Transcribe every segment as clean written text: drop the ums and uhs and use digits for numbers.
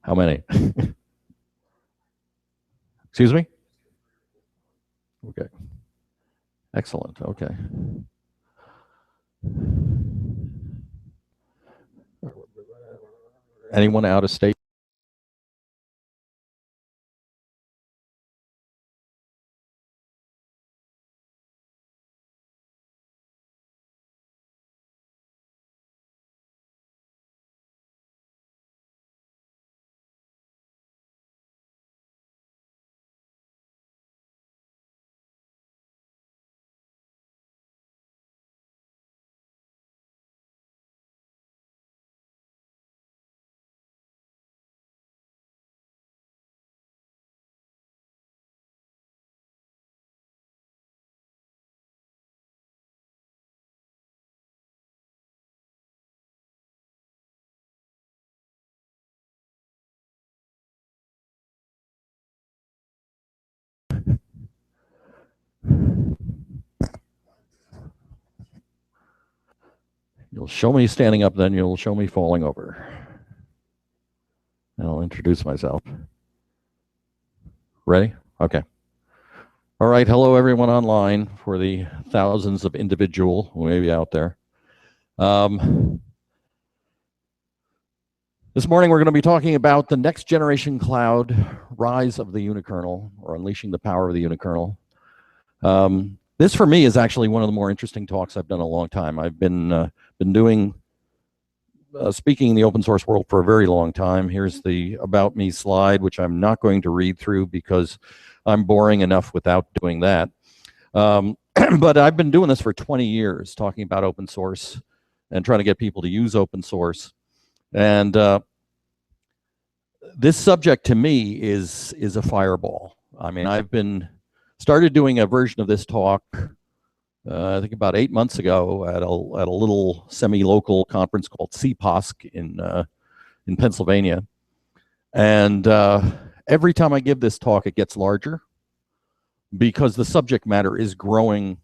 How many? Excuse me? Okay. Excellent. Okay. Anyone out of state? You'll show me standing up, then you'll show me falling over. And I'll introduce myself. Ready? Okay. All right. Hello, everyone online, for the thousands of individual who may be out there. This morning, we're going to be talking about the next generation cloud, rise of the unikernel, or unleashing the power of the unikernel. This, for me, is actually one of the more interesting talks I've done in a long time. I've been doing speaking in the open source world for a very long time. Here's the About Me slide, which I'm not going to read through because I'm boring enough without doing that. But I've been doing this for 20 years, talking about open source and trying to get people to use open source. And this subject, to me, is a fireball. I mean, I've started doing a version of this talk I think about 8 months ago at a little semi-local conference called CPOSC in Pennsylvania. And every time I give this talk, it gets larger because the subject matter is growing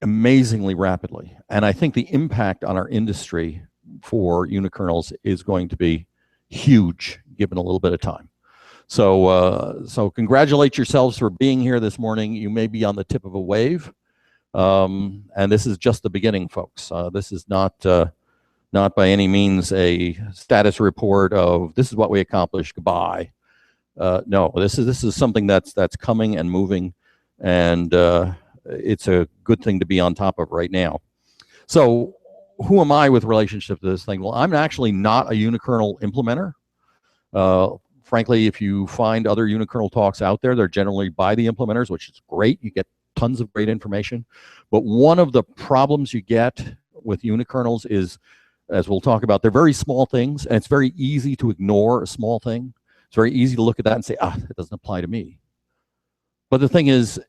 amazingly rapidly. And I think the impact on our industry for unikernels is going to be huge, given a little bit of time. So congratulate yourselves for being here this morning. You may be on the tip of a wave. And this is just the beginning, folks. This is not by any means a status report of this is what we accomplished, goodbye. No, this is something that's coming and moving, and it's a good thing to be on top of right now. So who am I with relationship to this thing? Well, I'm actually not a unikernel implementer. Frankly, if you find other unikernel talks out there, they're generally by the implementers, which is great. You get tons of great information. But one of the problems you get with unikernels is, as we'll talk about, they're very small things, and it's very easy to ignore a small thing. It's very easy to look at that and say, it doesn't apply to me. But the thing is,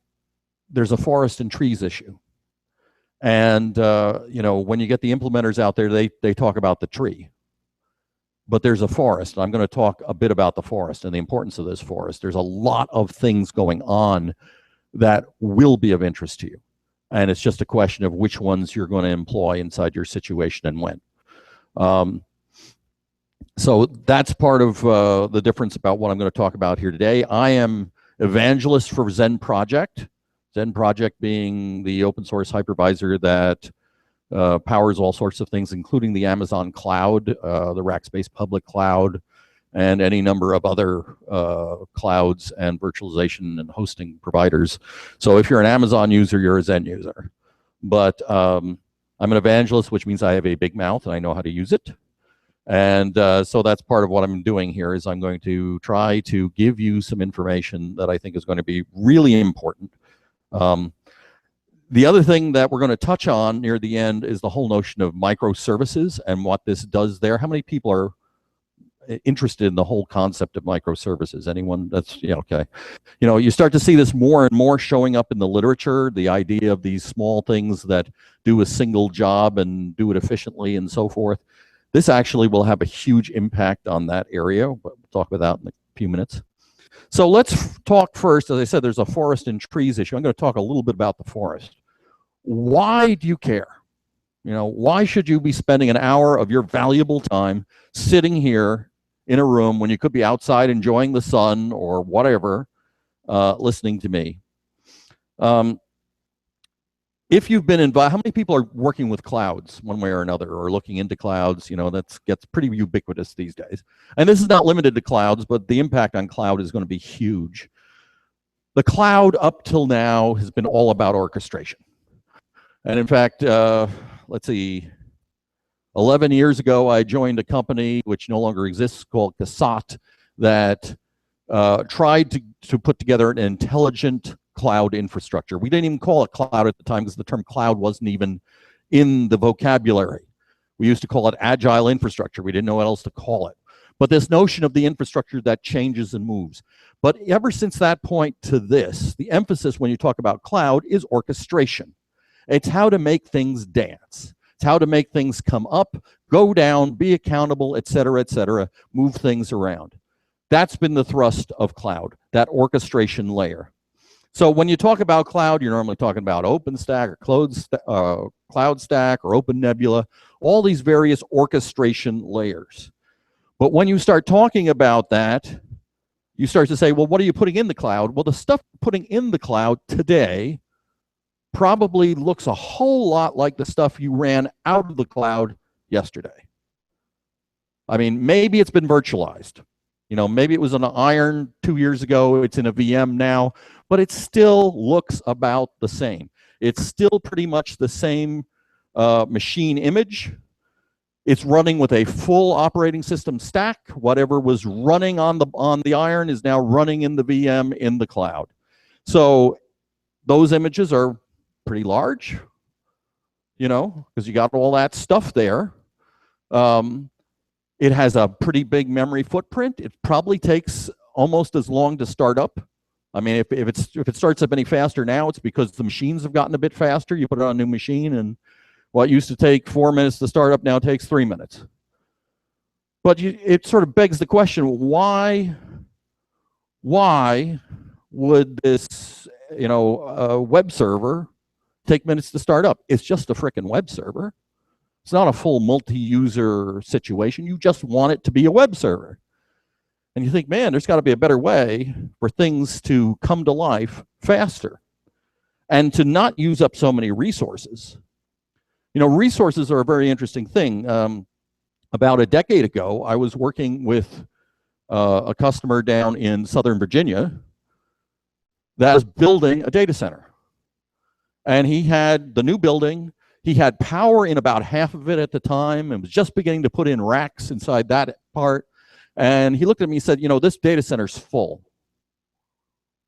there's a forest and trees issue. And you know, when you get the implementers out there, they talk about the tree. But there's a forest. I'm going to talk a bit about the forest and the importance of this forest. There's a lot of things going on that will be of interest to you. And it's just a question of which ones you're going to employ inside your situation and when. So that's part of the difference about what I'm going to talk about here today. I am evangelist for Zen Project. Zen Project being the open source hypervisor that powers all sorts of things, including the Amazon cloud, the Rackspace public cloud, and any number of other clouds and virtualization and hosting providers. So if you're an Amazon user, you're a Zen user. But I'm an evangelist, which means I have a big mouth and I know how to use it. And so that's part of what I'm doing here is I'm going to try to give you some information that I think is going to be really important. The other thing that we're going to touch on near the end is the whole notion of microservices and what this does there. How many people are interested in the whole concept of microservices? Anyone? That's, yeah, okay. You know, you start to see this more and more showing up in the literature, the idea of these small things that do a single job and do it efficiently and so forth. This actually will have a huge impact on that area, but we'll talk about that in a few minutes. So let's talk first. As I said, there's a forest and trees issue. I'm going to talk a little bit about the forest. Why do you care? You know, why should you be spending an hour of your valuable time sitting here in a room when you could be outside enjoying the sun or whatever, listening to me. If you've been invited, how many people are working with clouds one way or another, or looking into clouds? You know, that gets pretty ubiquitous these days. And this is not limited to clouds, but the impact on cloud is going to be huge. The cloud up till now has been all about orchestration. And in fact, let's see, 11 years ago, I joined a company which no longer exists called Casat that tried to put together an intelligent cloud infrastructure. We didn't even call it cloud at the time because the term cloud wasn't even in the vocabulary. We used to call it agile infrastructure. We didn't know what else to call it. But this notion of the infrastructure that changes and moves. But ever since that point to this, the emphasis when you talk about cloud is orchestration. It's how to make things dance. It's how to make things come up, go down, be accountable, et cetera, move things around. That's been the thrust of cloud, that orchestration layer. So when you talk about cloud, you're normally talking about OpenStack or Cloud Stack or OpenNebula, all these various orchestration layers. But when you start talking about that, you start to say, well, what are you putting in the cloud? Well, the stuff putting in the cloud today probably looks a whole lot like the stuff you ran out of the cloud yesterday. I mean, maybe it's been virtualized. You know, maybe it was on an iron 2 years ago, it's in a VM now, but it still looks about the same. It's still pretty much the same machine image. It's running with a full operating system stack. Whatever was running on the iron is now running in the VM in the cloud. So those images are pretty large, you know, because you got all that stuff there. It has a pretty big memory footprint. It probably takes almost as long to start up. I mean, if it starts up any faster now, it's because the machines have gotten a bit faster. You put it on a new machine, and what used to take 4 minutes to start up now takes 3 minutes. But it sort of begs the question: why would this, you know, web server take minutes to start up? It's just a frickin' web server. It's not a full multi-user situation. You just want it to be a web server. And you think, man, there's got to be a better way for things to come to life faster and to not use up so many resources. You know, resources are a very interesting thing. About a decade ago, I was working with a customer down in Southern Virginia that was building a data center. And he had the new building. He had power in about half of it at the time and was just beginning to put in racks inside that part. And he looked at me and said, you know, this data center's full.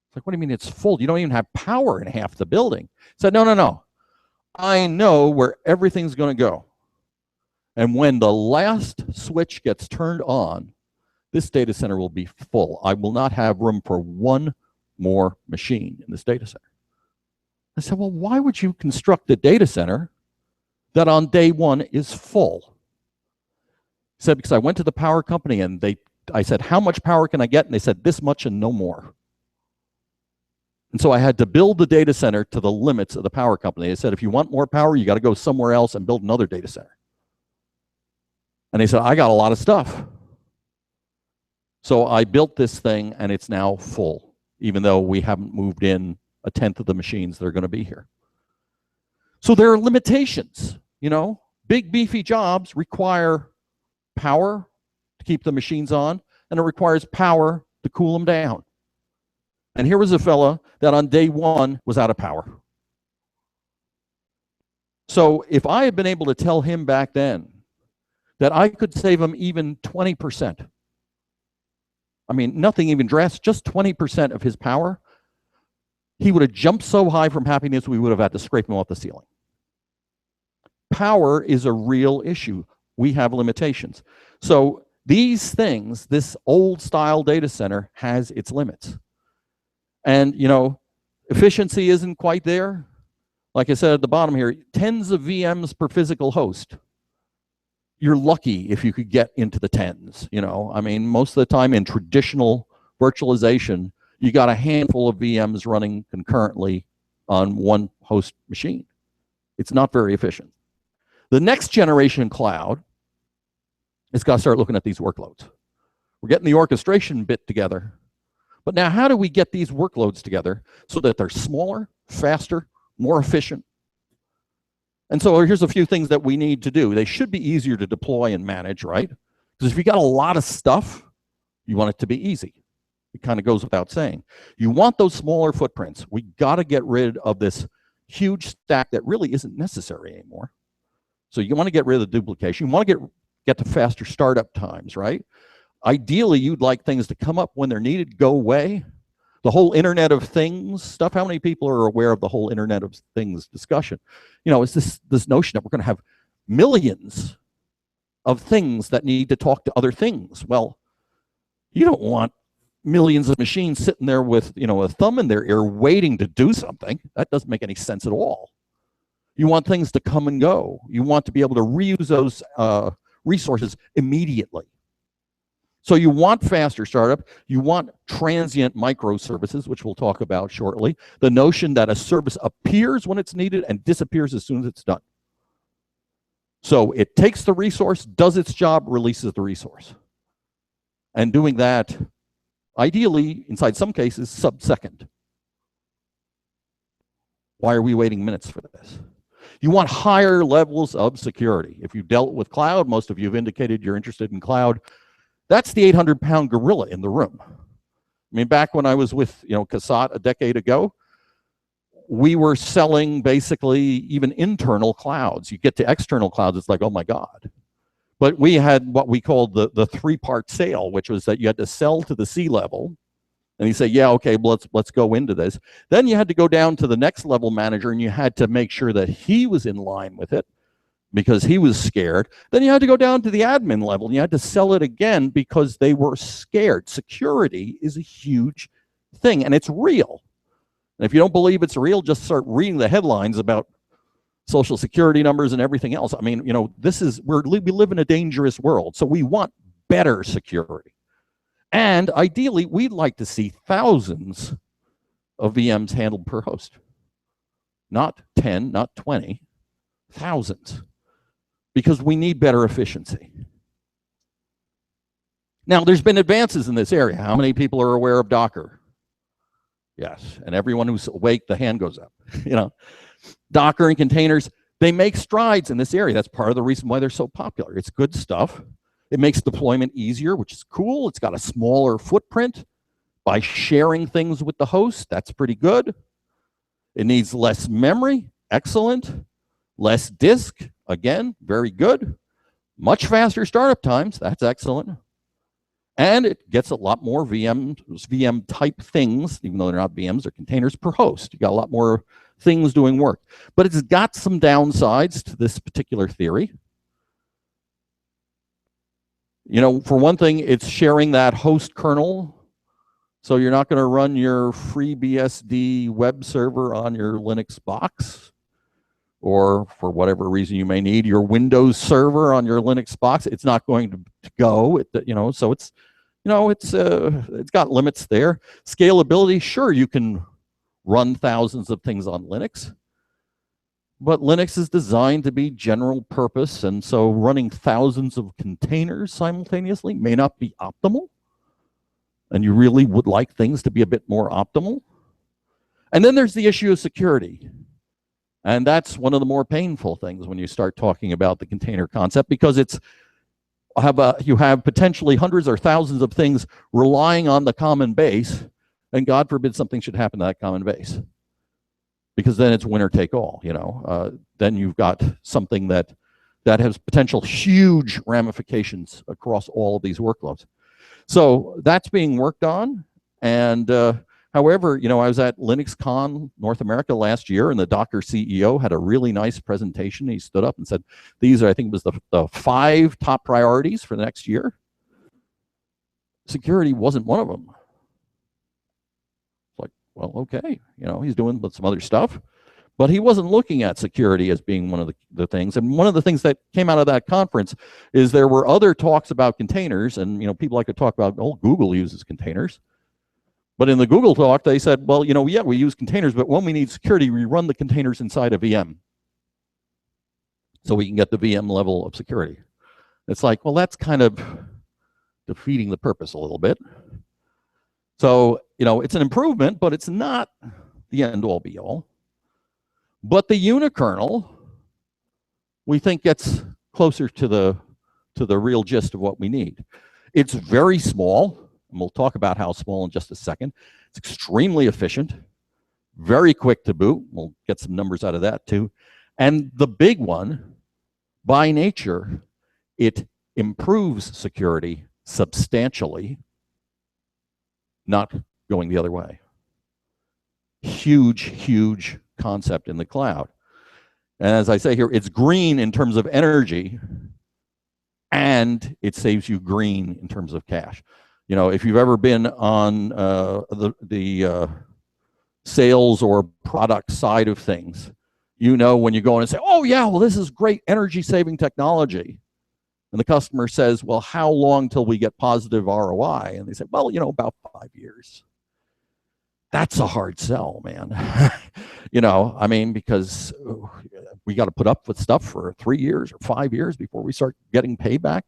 It's like, what do you mean it's full? You don't even have power in half the building. He said, no. I know where everything's going to go. And when the last switch gets turned on, this data center will be full. I will not have room for one more machine in this data center. I said, well, why would you construct a data center that on day one is full? He said, because I went to the power company and I said, how much power can I get? And they said, this much and no more. And so I had to build the data center to the limits of the power company. They said, if you want more power, you got to go somewhere else and build another data center. And they said, I got a lot of stuff. So I built this thing and it's now full, even though we haven't moved in a tenth of the machines that are going to be here. So there are limitations, you know. Big beefy jobs require power to keep the machines on, and it requires power to cool them down. And here was a fella that on day one was out of power. So if I had been able to tell him back then that I could save him even 20%, I mean, nothing even drastic, just 20% of his power, he would have jumped so high from happiness we would have had to scrape him off the ceiling. Power is a real issue. We have limitations. So these things, this old style data center has its limits. And, you know, efficiency isn't quite there. Like I said at the bottom here, tens of VMs per physical host. You're lucky if you could get into the tens, you know. I mean, most of the time in traditional virtualization, you got a handful of VMs running concurrently on one host machine. It's not very efficient. The next generation cloud has got to start looking at these workloads. We're getting the orchestration bit together. But now how do we get these workloads together so that they're smaller, faster, more efficient? And so here's a few things that we need to do. They should be easier to deploy and manage, right? Because if you got a lot of stuff, you want it to be easy. It kind of goes without saying. You want those smaller footprints. We got to get rid of this huge stack that really isn't necessary anymore. So you want to get rid of the duplication. You want to get to faster startup times, right? Ideally, you'd like things to come up when they're needed, go away. The whole Internet of Things stuff, how many people are aware of the whole Internet of Things discussion? You know, it's this notion that we're going to have millions of things that need to talk to other things. Well, you don't want millions of machines sitting there with, you know, a thumb in their ear waiting to do something. That doesn't make any sense at all. You want things to come and go. You want to be able to reuse those resources immediately. So you want faster startup. You want transient microservices, which we'll talk about shortly. The notion that a service appears when it's needed and disappears as soon as it's done. So it takes the resource, does its job, releases the resource. And doing that, ideally, inside some cases, sub-second. Why are we waiting minutes for this? You want higher levels of security. If you've dealt with cloud, most of you have indicated you're interested in cloud. That's the 800-pound gorilla in the room. I mean, back when I was with, you know, Casat a decade ago, we were selling basically even internal clouds. You get to external clouds, it's like, oh my God. But we had what we called the three-part sale, which was that you had to sell to the C-level, and you say, yeah, okay, well, let's go into this. Then you had to go down to the next level manager, and you had to make sure that he was in line with it, because he was scared. Then you had to go down to the admin level, and you had to sell it again because they were scared. Security is a huge thing, and it's real. And if you don't believe it's real, just start reading the headlines about Social Security numbers and everything else. I mean, you know, we live in a dangerous world, so we want better security. And ideally, we'd like to see thousands of VMs handled per host. Not 10, not 20, thousands. Because we need better efficiency. Now, there's been advances in this area. How many people are aware of Docker? Yes, and everyone who's awake, the hand goes up. You know, Docker and containers, they make strides in this area. That's part of the reason why they're so popular. It's good stuff. It makes deployment easier, which is cool. It's got a smaller footprint by sharing things with the host. That's pretty good. It needs less memory. Excellent. Less disk. Again, very good. Much faster startup times. That's excellent. And it gets a lot more VM type things, even though they're not VMs, they're containers per host. You got a lot more things doing work. But it's got some downsides to this particular theory. You know, for one thing, it's sharing that host kernel. So you're not going to run your FreeBSD web server on your Linux box, or for whatever reason you may need your Windows server on your Linux box. It's not going to go. You know, so it's, you know, it's got limits there. Scalability, sure, you can run thousands of things on Linux, but Linux is designed to be general purpose, and so running thousands of containers simultaneously may not be optimal. And you really would like things to be a bit more optimal. And then there's the issue of security. And that's one of the more painful things when you start talking about the container concept, because you have potentially hundreds or thousands of things relying on the common base, and God forbid something should happen to that common base, because then it's winner take all. You know, then you've got something that has potential huge ramifications across all of these workloads. So that's being worked on, and however, you know, I was at LinuxCon North America last year, and the Docker CEO had a really nice presentation. He stood up and said, these are, I think it was the 5 top priorities for the next year. Security wasn't one of them. It's like, well, okay, you know, he's doing some other stuff, but he wasn't looking at security as being one of the things. And one of the things that came out of that conference is there were other talks about containers, and, you know, people like to talk about, oh, Google uses containers. But in the Google talk, they said, well, you know, yeah, we use containers, but when we need security, we run the containers inside a VM, so we can get the VM level of security. It's like, well, that's kind of defeating the purpose a little bit. So, you know, it's an improvement, but it's not the end-all be-all. But the unikernel, we think, gets closer to the real gist of what we need. It's very small, and we'll talk about how small in just a second. It's extremely efficient, very quick to boot. We'll get some numbers out of that too. And the big one, by nature, it improves security substantially, not going the other way. Huge, huge concept in the cloud. And as I say here, it's green in terms of energy, and it saves you green in terms of cash. You know, if you've ever been on the sales or product side of things, you know when you go in and say, oh yeah, well this is great energy saving technology. And the customer says, well, how long till we get positive ROI? And they say, well, you know, about 5 years. That's a hard sell, man. You know, I mean, because we got to put up with stuff for 3 years or 5 years before we start getting payback.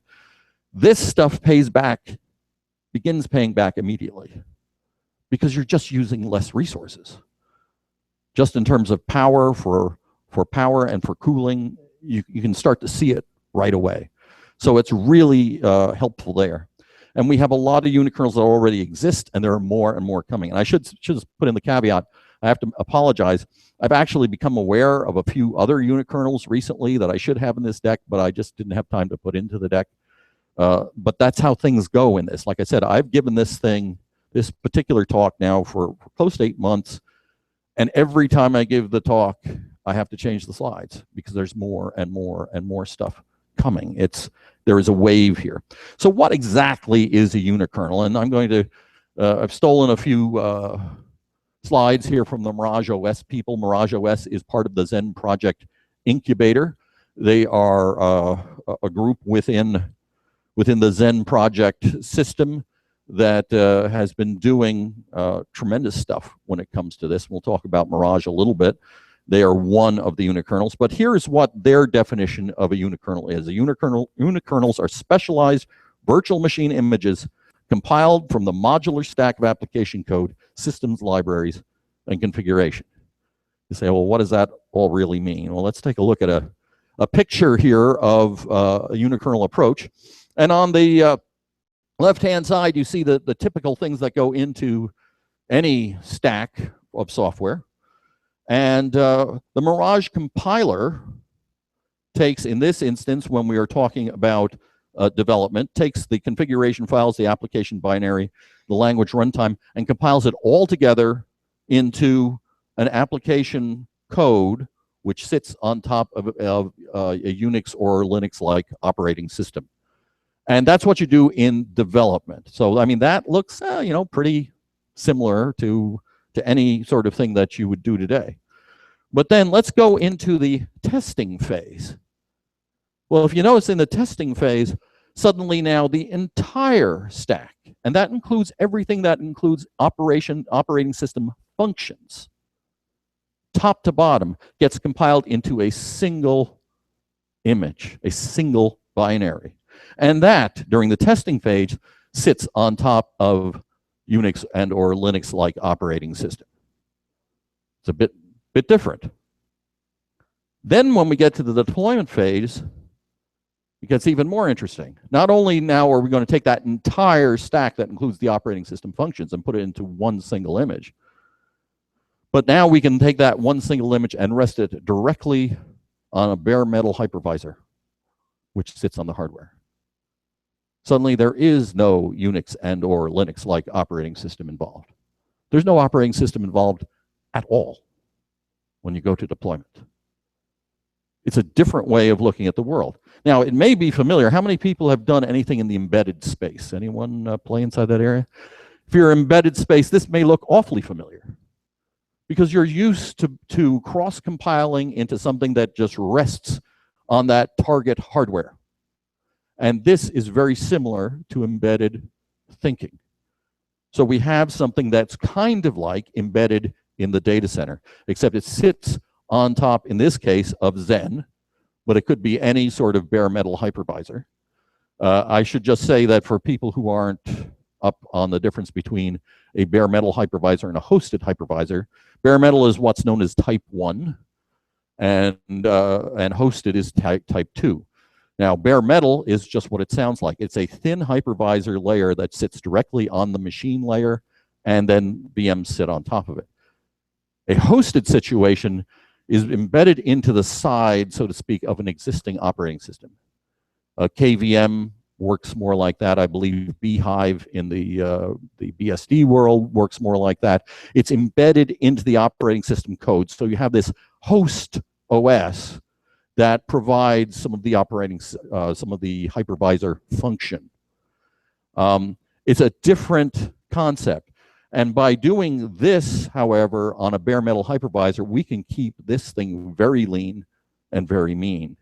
This stuff pays back, begins paying back immediately, because you're just using less resources. Just in terms of power, for power and for cooling, you can start to see it right away. So it's really helpful there. And we have a lot of unikernels that already exist, and there are more and more coming. And I should just put in the caveat, I have to apologize. I've actually become aware of a few other unikernels recently that I should have in this deck, but I just didn't have time to put into the deck. But that's how things go in this. Like I said, I've given this particular talk now for close to 8 months, and every time I give the talk, I have to change the slides because there's more and more and more stuff coming. There is a wave here. So what exactly is a unikernel? And I'm going to, I've stolen a few slides here from the Mirage OS people. Mirage OS is part of the Zen Project Incubator. They are a group within the Zen Project system that has been doing tremendous stuff when it comes to this. We'll talk about Mirage a little bit. They are one of the unikernels, but here's what their definition of a unikernel is. Unikernels are specialized virtual machine images compiled from the modular stack of application code, systems, libraries, and configuration. You say, well, what does that all really mean? Well, let's take a look at a picture here of a unikernel approach. And on the left-hand side, you see the typical things that go into any stack of software. And the Mirage compiler takes, in this instance, when we are talking about development, takes the configuration files, the application binary, the language runtime, and compiles it all together into an application code which sits on top of a Unix or Linux-like operating system. And that's what you do in development. So, I mean, that looks, you know, pretty similar to any sort of thing that you would do today. But then let's go into the testing phase. Well, if you notice in the testing phase, suddenly now the entire stack, and that includes everything that includes operating system functions, top to bottom, gets compiled into a single image, a single binary. And that, during the testing phase, sits on top of Unix and or Linux-like operating system. It's a bit different. Then when we get to the deployment phase, it gets even more interesting. Not only now are we going to take that entire stack that includes the operating system functions and put it into one single image, but now we can take that one single image and rest it directly on a bare metal hypervisor, which sits on the hardware. Suddenly there is no Unix and or Linux-like operating system involved. There's no operating system involved at all when you go to deployment. It's a different way of looking at the world. Now, it may be familiar. How many people have done anything in the embedded space? Anyone play inside that area? If you're embedded space, this may look awfully familiar because you're used to cross-compiling into something that just rests on that target hardware. And this is very similar to embedded thinking. So we have something that's kind of like embedded in the data center, except it sits on top, in this case, of Zen, but it could be any sort of bare metal hypervisor. I should just say that for people who aren't up on the difference between a bare metal hypervisor and a hosted hypervisor, bare metal is what's known as type 1, and hosted is type 2. Now, bare metal is just what it sounds like. It's a thin hypervisor layer that sits directly on the machine layer, and then VMs sit on top of it. A hosted situation is embedded into the side, so to speak, of an existing operating system. A KVM works more like that. I believe Beehive in the BSD world works more like that. It's embedded into the operating system code. So you have this host OS that provides some of the hypervisor function. It's a different concept. And by doing this, however, on a bare metal hypervisor, we can keep this thing very lean and very mean.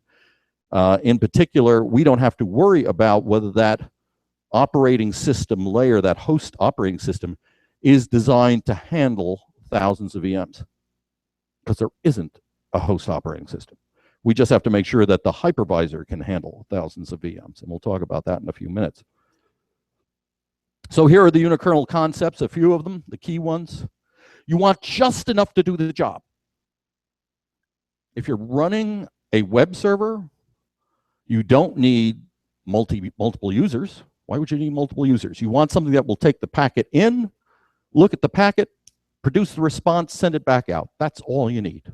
In particular, we don't have to worry about whether that operating system layer, that host operating system, is designed to handle thousands of VMs, because there isn't a host operating system. We just have to make sure that the hypervisor can handle thousands of VMs, and we'll talk about that in a few minutes. So here are the unikernel concepts, a few of them, the key ones. You want just enough to do the job. If you're running a web server, you don't need multiple users. Why would you need multiple users? You want something that will take the packet in, look at the packet, produce the response, send it back out. That's all you need.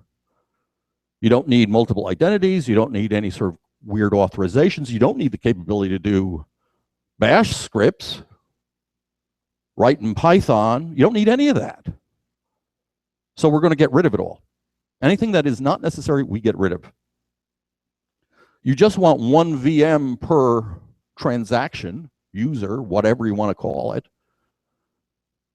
You don't need multiple identities. You don't need any sort of weird authorizations. You don't need the capability to do bash scripts, write in Python. You don't need any of that. So we're going to get rid of it all. Anything that is not necessary, we get rid of. You just want one VM per transaction, user, whatever you want to call it.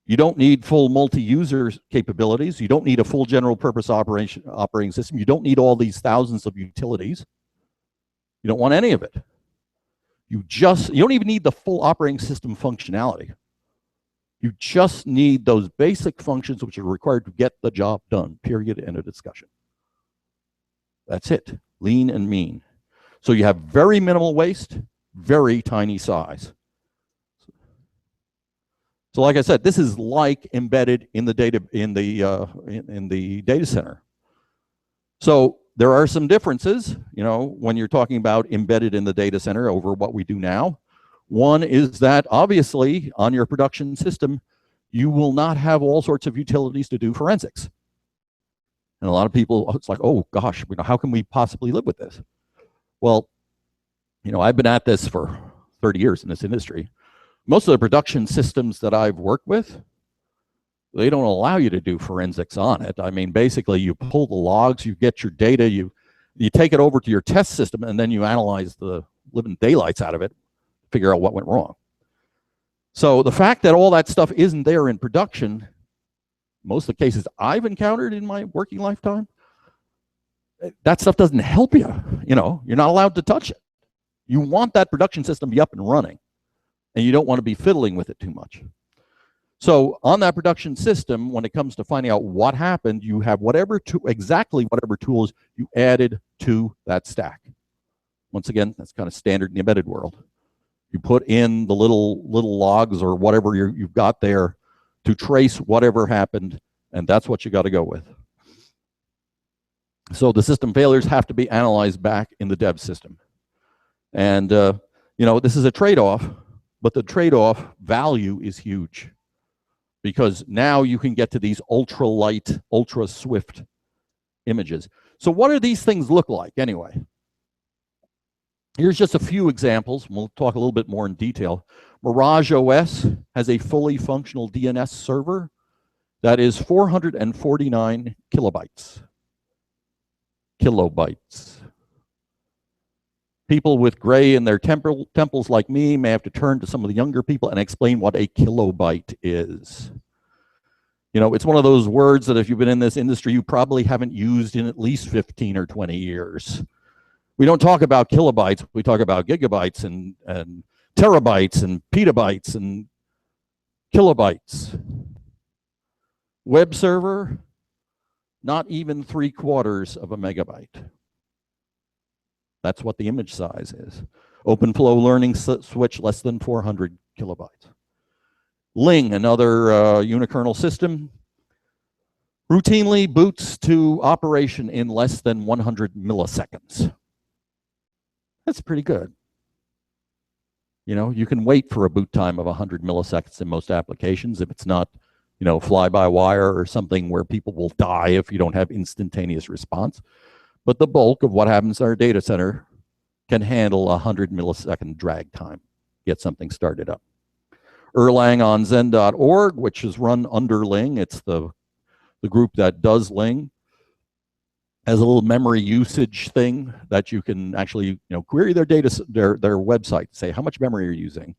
You don't need full multi-user capabilities. You don't need a full general purpose operating system. You don't need all these thousands of utilities. You don't want any of it. You don't even need the full operating system functionality. You just need those basic functions which are required to get the job done, period, end of discussion. That's it, lean and mean. So you have very minimal waste, very tiny size. So like I said, this is like embedded in the data center. So there are some differences, when you're talking about embedded in the data center over what we do now. One is that obviously on your production system, you will not have all sorts of utilities to do forensics. And a lot of people, it's like, oh gosh, how can we possibly live with this? Well, I've been at this for 30 years in this industry. Most of the production systems that I've worked with, they don't allow you to do forensics on it. I mean, basically, you pull the logs, you get your data, you take it over to your test system, and then you analyze the living daylights out of it, figure out what went wrong. So the fact that all that stuff isn't there in production, most of the cases I've encountered in my working lifetime, that stuff doesn't help you. You're not allowed to touch it. You want that production system to be up and running, and you don't want to be fiddling with it too much. So on that production system, when it comes to finding out what happened, you have exactly whatever tools you added to that stack. Once again, that's kind of standard in the embedded world. You put in the little logs or whatever you've got there to trace whatever happened, and that's what you got to go with. So the system failures have to be analyzed back in the dev system. And, this is a trade-off, but the trade-off value is huge, because now you can get to these ultra-light, ultra-swift images. So what do these things look like anyway? Here's just a few examples. We'll talk a little bit more in detail. Mirage OS has a fully functional DNS server that is 449 kilobytes. People with gray in their temples like me may have to turn to some of the younger people and explain what a kilobyte is. It's one of those words that if you've been in this industry, you probably haven't used in at least 15 or 20 years. We don't talk about kilobytes. We talk about gigabytes and terabytes and petabytes and kilobytes. Web server, not even 3/4 of a megabyte. That's what the image size is. OpenFlow learning switch, less than 400 kilobytes. Ling, another unikernel system, routinely boots to operation in less than 100 milliseconds. That's pretty good. You know, you can wait for a boot time of 100 milliseconds in most applications if it's not, you know, fly-by-wire or something where people will die if you don't have instantaneous response. But the bulk of what happens in our data center can handle 100 millisecond drag time, get something started up. Erlang on zen.org, which is run under Ling. It's the group that does Ling. Has a little memory usage thing that you can actually, you know, query their website, say how much memory you're using.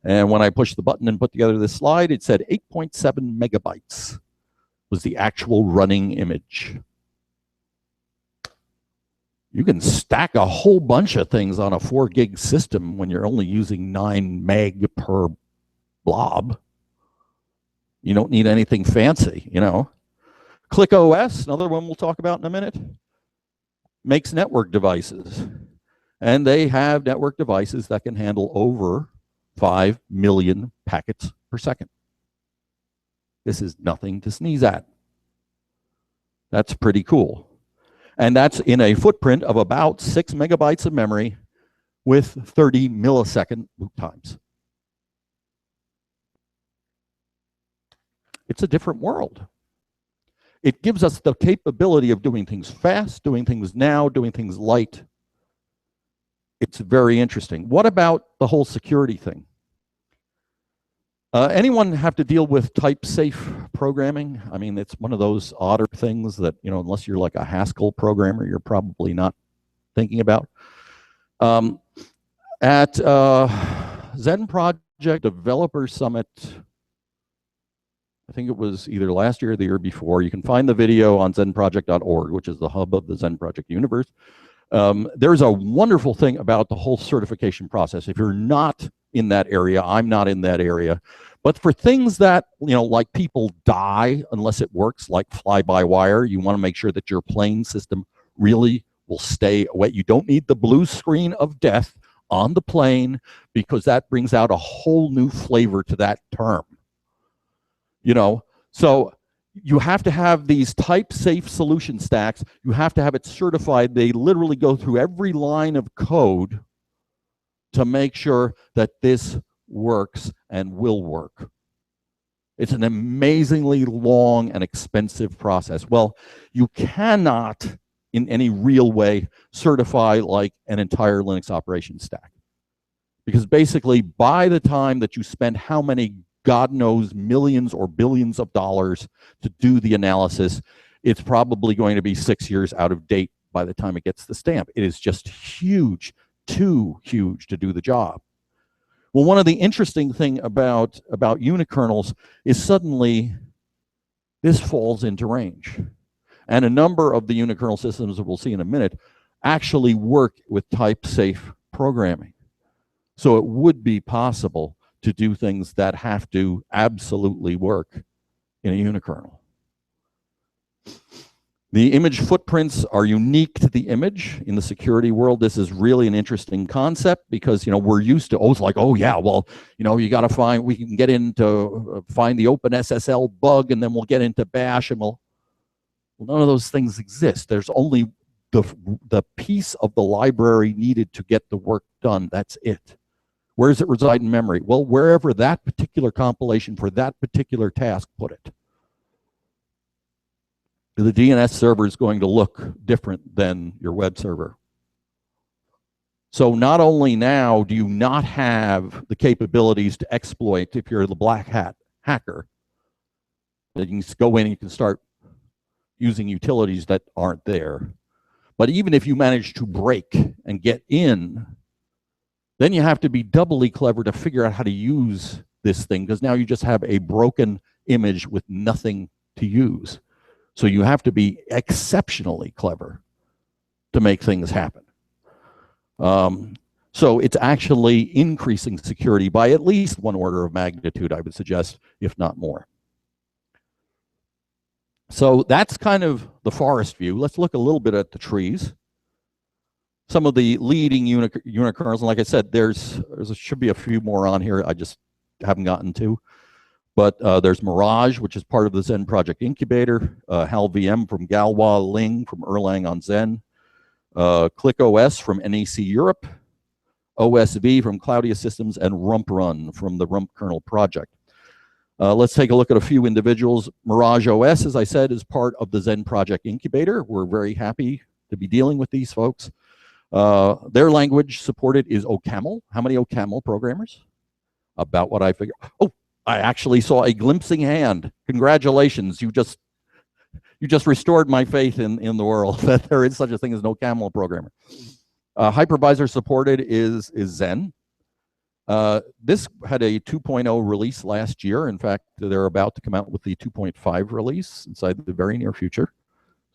And when I pushed the button and put together this slide, it said 8.7 megabytes was the actual running image. You can stack a whole bunch of things on a 4 gig system when you're only using 9 meg per blob. You don't need anything fancy, you know. ClickOS, another one we'll talk about in a minute, makes network devices. And they have network devices that can handle over 5 million packets per second. This is nothing to sneeze at. That's pretty cool. And that's in a footprint of about 6 megabytes of memory with 30 millisecond boot times. It's a different world. It gives us the capability of doing things fast, doing things now, doing things light. It's very interesting. What about the whole security thing? Anyone have to deal with type-safe programming? I mean, it's one of those odder things that, you know, unless you're like a Haskell programmer, you're probably not thinking about. At Zen Project Developer Summit, I think it was either last year or the year before. You can find the video on zenproject.org, which is the hub of the Zen Project universe. There's a wonderful thing about the whole certification process. If you're not in that area, I'm not in that area. But for things that, you know, like people die unless it works, like fly-by-wire, you want to make sure that your plane system really will stay away. You don't need the blue screen of death on the plane because that brings out a whole new flavor to that term. You know, so you have to have these type-safe solution stacks. You have to have it certified. They literally go through every line of code to make sure that this works and will work. It's an amazingly long and expensive process. Well, you cannot, in any real way, certify like an entire Linux operation stack. Because basically, by the time that you spend how many God knows millions or billions of dollars to do the analysis, it's probably going to be 6 years out of date by the time it gets the stamp. It is just huge, too huge to do the job. Well, one of the interesting things about unikernels is suddenly this falls into range. And a number of the unikernel systems that we'll see in a minute actually work with type-safe programming. So it would be possible to do things that have to absolutely work in a unikernel. The image footprints are unique to the image. In the security world, this is really an interesting concept because, you know, we're used to, it's like, oh yeah, well, you know, you got to find, we can get into, find the OpenSSL bug and then we'll get into bash and well, none of those things exist. There's only the piece of the library needed to get the work done. That's it. Where does it reside in memory? Well, wherever that particular compilation for that particular task put it. The DNS server is going to look different than your web server. So not only now do you not have the capabilities to exploit if you're the black hat hacker, that you can go in and you can start using utilities that aren't there. But even if you manage to break and get in, then you have to be doubly clever to figure out how to use this thing because now you just have a broken image with nothing to use. So you have to be exceptionally clever to make things happen. So it's actually increasing security by at least one order of magnitude, I would suggest, if not more. So that's kind of the forest view. Let's look a little bit at the trees. some of the leading unikernels. And like I said, there should be a few more on here. I just haven't gotten to. But there's Mirage, which is part of the Zen Project Incubator, HalVM from Galois, Ling from Erlang on Zen, ClickOS from NEC Europe, OSV from Cloudia Systems, and RumpRun from the Rump Kernel Project. Let's take a look at a few individuals. Mirage OS, as I said, is part of the Zen Project Incubator. We're very happy to be dealing with these folks. Their language supported is OCaml. How many OCaml programmers? About what I figured. Oh, I actually saw a glimpsing hand. Congratulations, you just restored my faith in the world that there is such a thing as an OCaml programmer. Hypervisor supported is Zen. This had a 2.0 release last year. In fact, they're about to come out with the 2.5 release inside the very near future.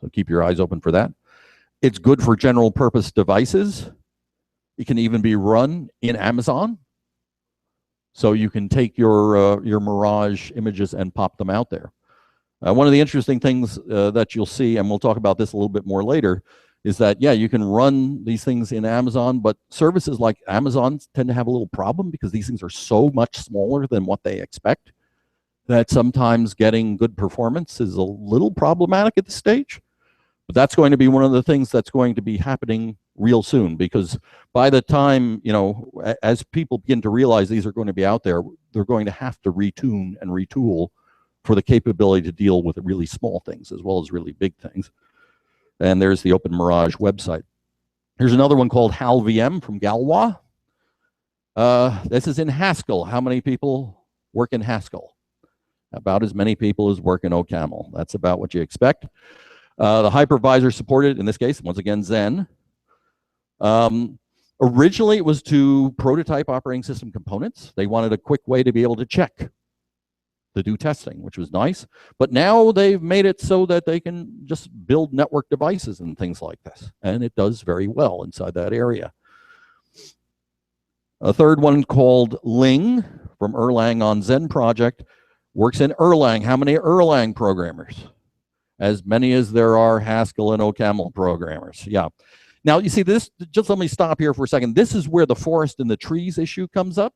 So keep your eyes open for that. It's good for general purpose devices. It can even be run in Amazon. So you can take your Mirage images and pop them out there. One of the interesting things that you'll see, and we'll talk about this a little bit more later, is that, yeah, you can run these things in Amazon, but services like Amazon tend to have a little problem because these things are so much smaller than what they expect that sometimes getting good performance is a little problematic at this stage. But that's going to be one of the things that's going to be happening real soon, because by the time, you know, as people begin to realize these are going to be out there, they're going to have to retune and retool for the capability to deal with really small things as well as really big things. And there's the Open Mirage website. Here's another one called HalVM from Galois. This is in Haskell. How many people work in Haskell? About as many people as work in OCaml. That's about what you expect. The hypervisor supported, in this case, once again, Zen. Originally, it was to prototype operating system components. They wanted a quick way to be able to check, to do testing, which was nice. But now they've made it so that they can just build network devices and things like this. And it does very well inside that area. A third one called Ling from Erlang on Zen project works in Erlang. How many Erlang programmers? As many as there are Haskell and OCaml programmers. Yeah. Now, you see this, just let me stop here for a second. This is where the forest and the trees issue comes up.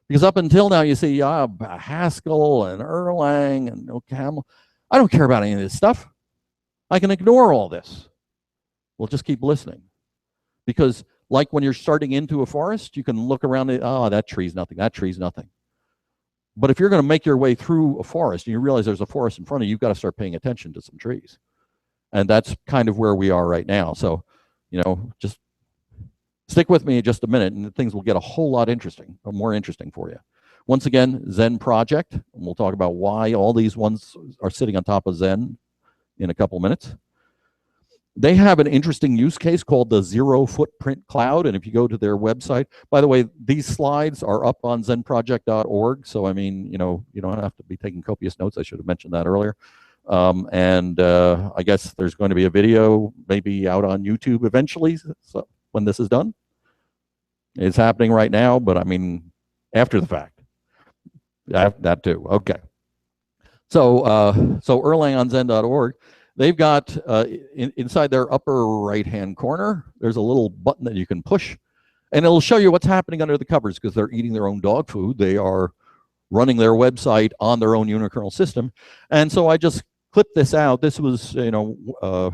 Because up until now, you see Haskell and Erlang and OCaml. I don't care about any of this stuff. I can ignore all this. We'll just keep listening. Because like when you're starting into a forest, you can look around it, oh, that tree's nothing, that tree's nothing. But if you're going to make your way through a forest and you realize there's a forest in front of you, you've got to start paying attention to some trees. And that's kind of where we are right now. So, you know, just stick with me just a minute and things will get a whole lot interesting, or more interesting for you. Once again, Zen project, and we'll talk about why all these ones are sitting on top of Zen in a couple minutes. They have an interesting use case called the Zero Footprint Cloud. And if you go to their website, by the way, these slides are up on zenproject.org. So, I mean, you know, you don't have to be taking copious notes. I should have mentioned that earlier. I guess there's going to be a video maybe out on YouTube eventually, so when this is done. It's happening right now, but I mean, after the fact. That too. Okay. So, Erlang on zen.org. They've got, inside their upper right-hand corner, there's a little button that you can push, and it'll show you what's happening under the covers because they're eating their own dog food. They are running their website on their own unikernel system. And so I just clipped this out. This was, you know, a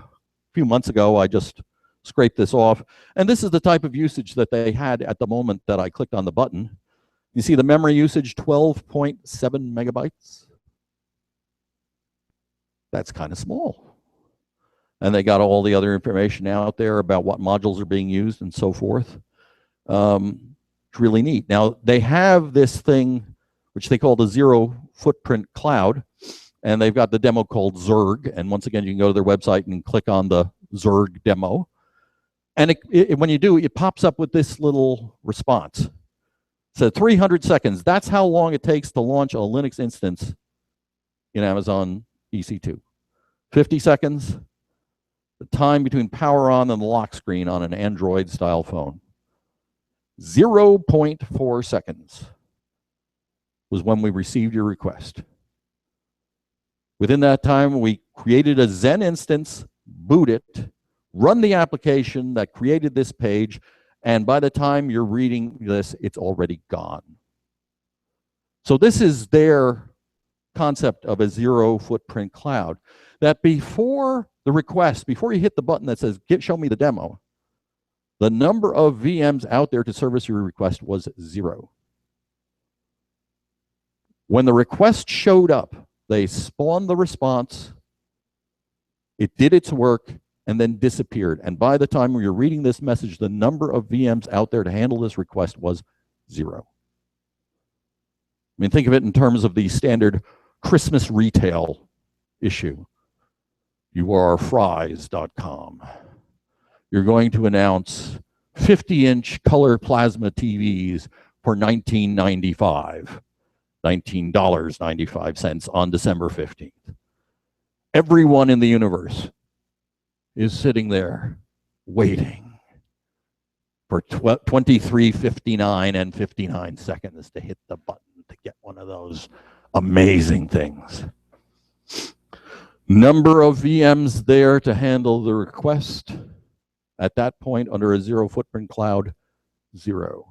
few months ago. I just scraped this off. And this is the type of usage that they had at the moment that I clicked on the button. You see the memory usage, 12.7 megabytes. That's kind of small. And they got all the other information out there about what modules are being used and so forth. It's really neat. Now, they have this thing, which they call the Zero Footprint Cloud, and they've got the demo called Zerg. And once again, you can go to their website and click on the Zerg demo. And when you do, it pops up with this little response. So 300 seconds, that's how long it takes to launch a Linux instance in Amazon EC2. 50 seconds, the time between power on and the lock screen on an Android-style phone. 0.4 seconds was when we received your request. Within that time, we created a Zen instance, boot it, run the application that created this page, and by the time you're reading this, it's already gone. So this is their concept of a zero footprint cloud, that before the request, before you hit the button that says, show me the demo, the number of VMs out there to service your request was 0. When the request showed up, they spawned the response, it did its work, and then disappeared. And by the time you're reading this message, the number of VMs out there to handle this request was 0. I mean, think of it in terms of the standard Christmas retail issue. You are fries.com. You're going to announce 50-inch color plasma TVs for $19.95. $19.95 on December 15th. Everyone in the universe is sitting there waiting for 23:59 and 59 seconds to hit the button to get one of those amazing things. Number of VMs there to handle the request. At that point, under a zero footprint cloud, 0.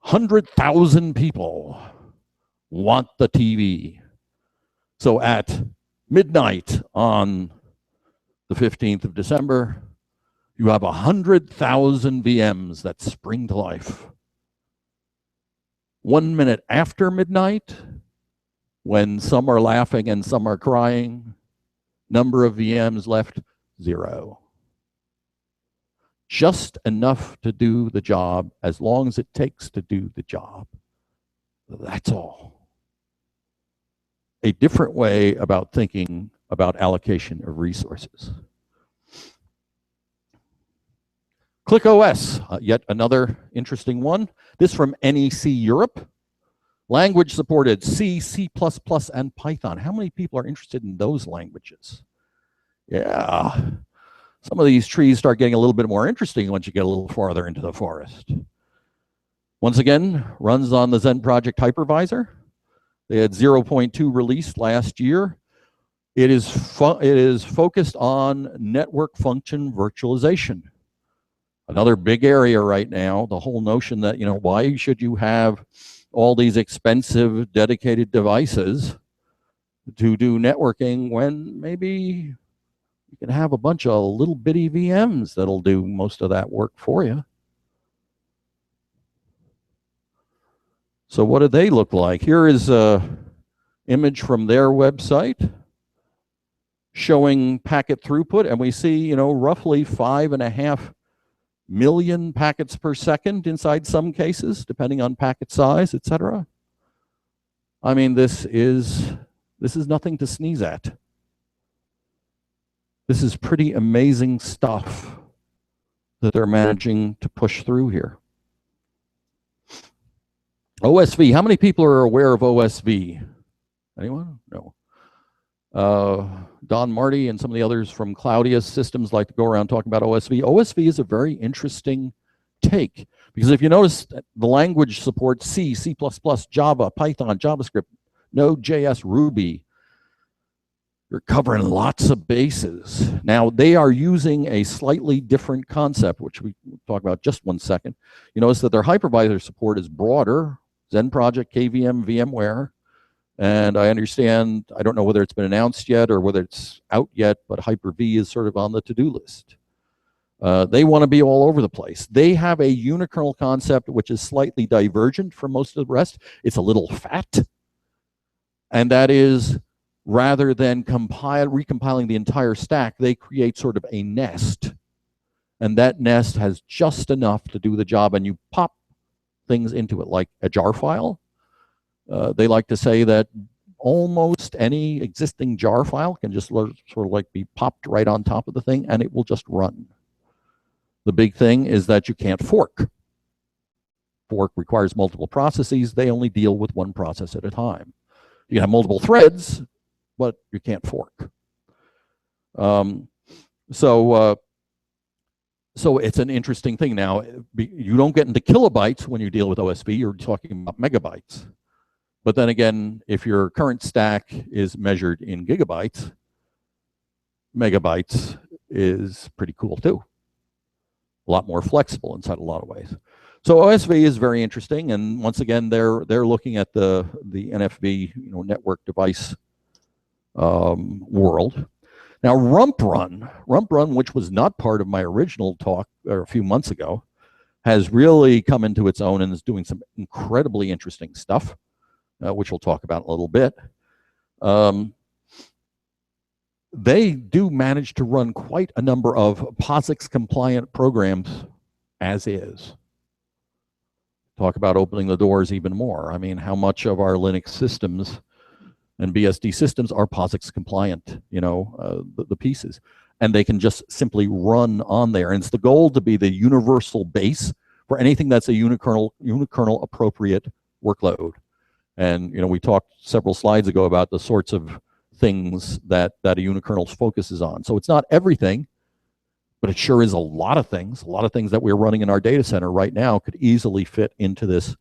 100,000 people want the TV. So at midnight on the 15th of December, you have 100,000 VMs that spring to life. 1 minute after midnight, when some are laughing and some are crying, number of VMs left, 0. Just enough to do the job, as long as it takes to do the job. That's all. A different way about thinking about allocation of resources. ClickOS, yet another interesting one. This from NEC Europe. Language supported C, C++, and Python. How many people are interested in those languages? Yeah. Some of these trees start getting a little bit more interesting once you get a little farther into the forest. Once again, runs on the Zen Project hypervisor. They had 0.2 released last year. It is focused on network function virtualization. Another big area right now, the whole notion that, why should you have all these expensive dedicated devices to do networking when maybe you can have a bunch of little bitty VMs that'll do most of that work for you. So what do they look like? Here is an image from their website showing packet throughput, and we see, roughly 5.5 million packets per second inside some cases, depending on packet size, etc. I mean, this is nothing to sneeze at. This is pretty amazing stuff that they're managing to push through here. OSV, how many people are aware of OSV? Anyone? No. Don Marty and some of the others from Claudius Systems like to go around talking about OSV. OSV is a very interesting take, because if you notice, the language supports C, C++, Java, Python, JavaScript, Node.js, Ruby. You're covering lots of bases. Now, they are using a slightly different concept, which we will talk about just 1 second. You notice that their hypervisor support is broader, Zen Project, KVM, VMware. And I understand, I don't know whether it's been announced yet or whether it's out yet, but Hyper-V is sort of on the to-do list. They want to be all over the place. They have a unikernel concept which is slightly divergent from most of the rest. It's a little fat. And that is, rather than recompiling the entire stack, they create sort of a nest. And that nest has just enough to do the job, and you pop things into it like a jar file. They like to say that almost any existing jar file can just sort of like be popped right on top of the thing, and it will just run. The big thing is that you can't fork. Fork requires multiple processes. They only deal with one process at a time. You can have multiple threads, but you can't fork. So it's an interesting thing. Now, you don't get into kilobytes when you deal with OSV. You're talking about megabytes. But then again, if your current stack is measured in gigabytes, megabytes is pretty cool too. A lot more flexible inside a lot of ways. So OSV is very interesting, and once again, they're looking at the NFV, network device world. Now, rump run, which was not part of my original talk a few months ago, has really come into its own and is doing some incredibly interesting stuff, which we'll talk about in a little bit. They do manage to run quite a number of POSIX compliant programs as is. Talk about opening the doors even more. I mean, how much of our Linux systems and BSD systems are POSIX compliant, the pieces. And they can just simply run on there. And it's the goal to be the universal base for anything that's a unikernel appropriate workload. And, we talked several slides ago about the sorts of things that a unikernel focuses on. So it's not everything, but it sure is a lot of things. A lot of things that we're running in our data center right now could easily fit into this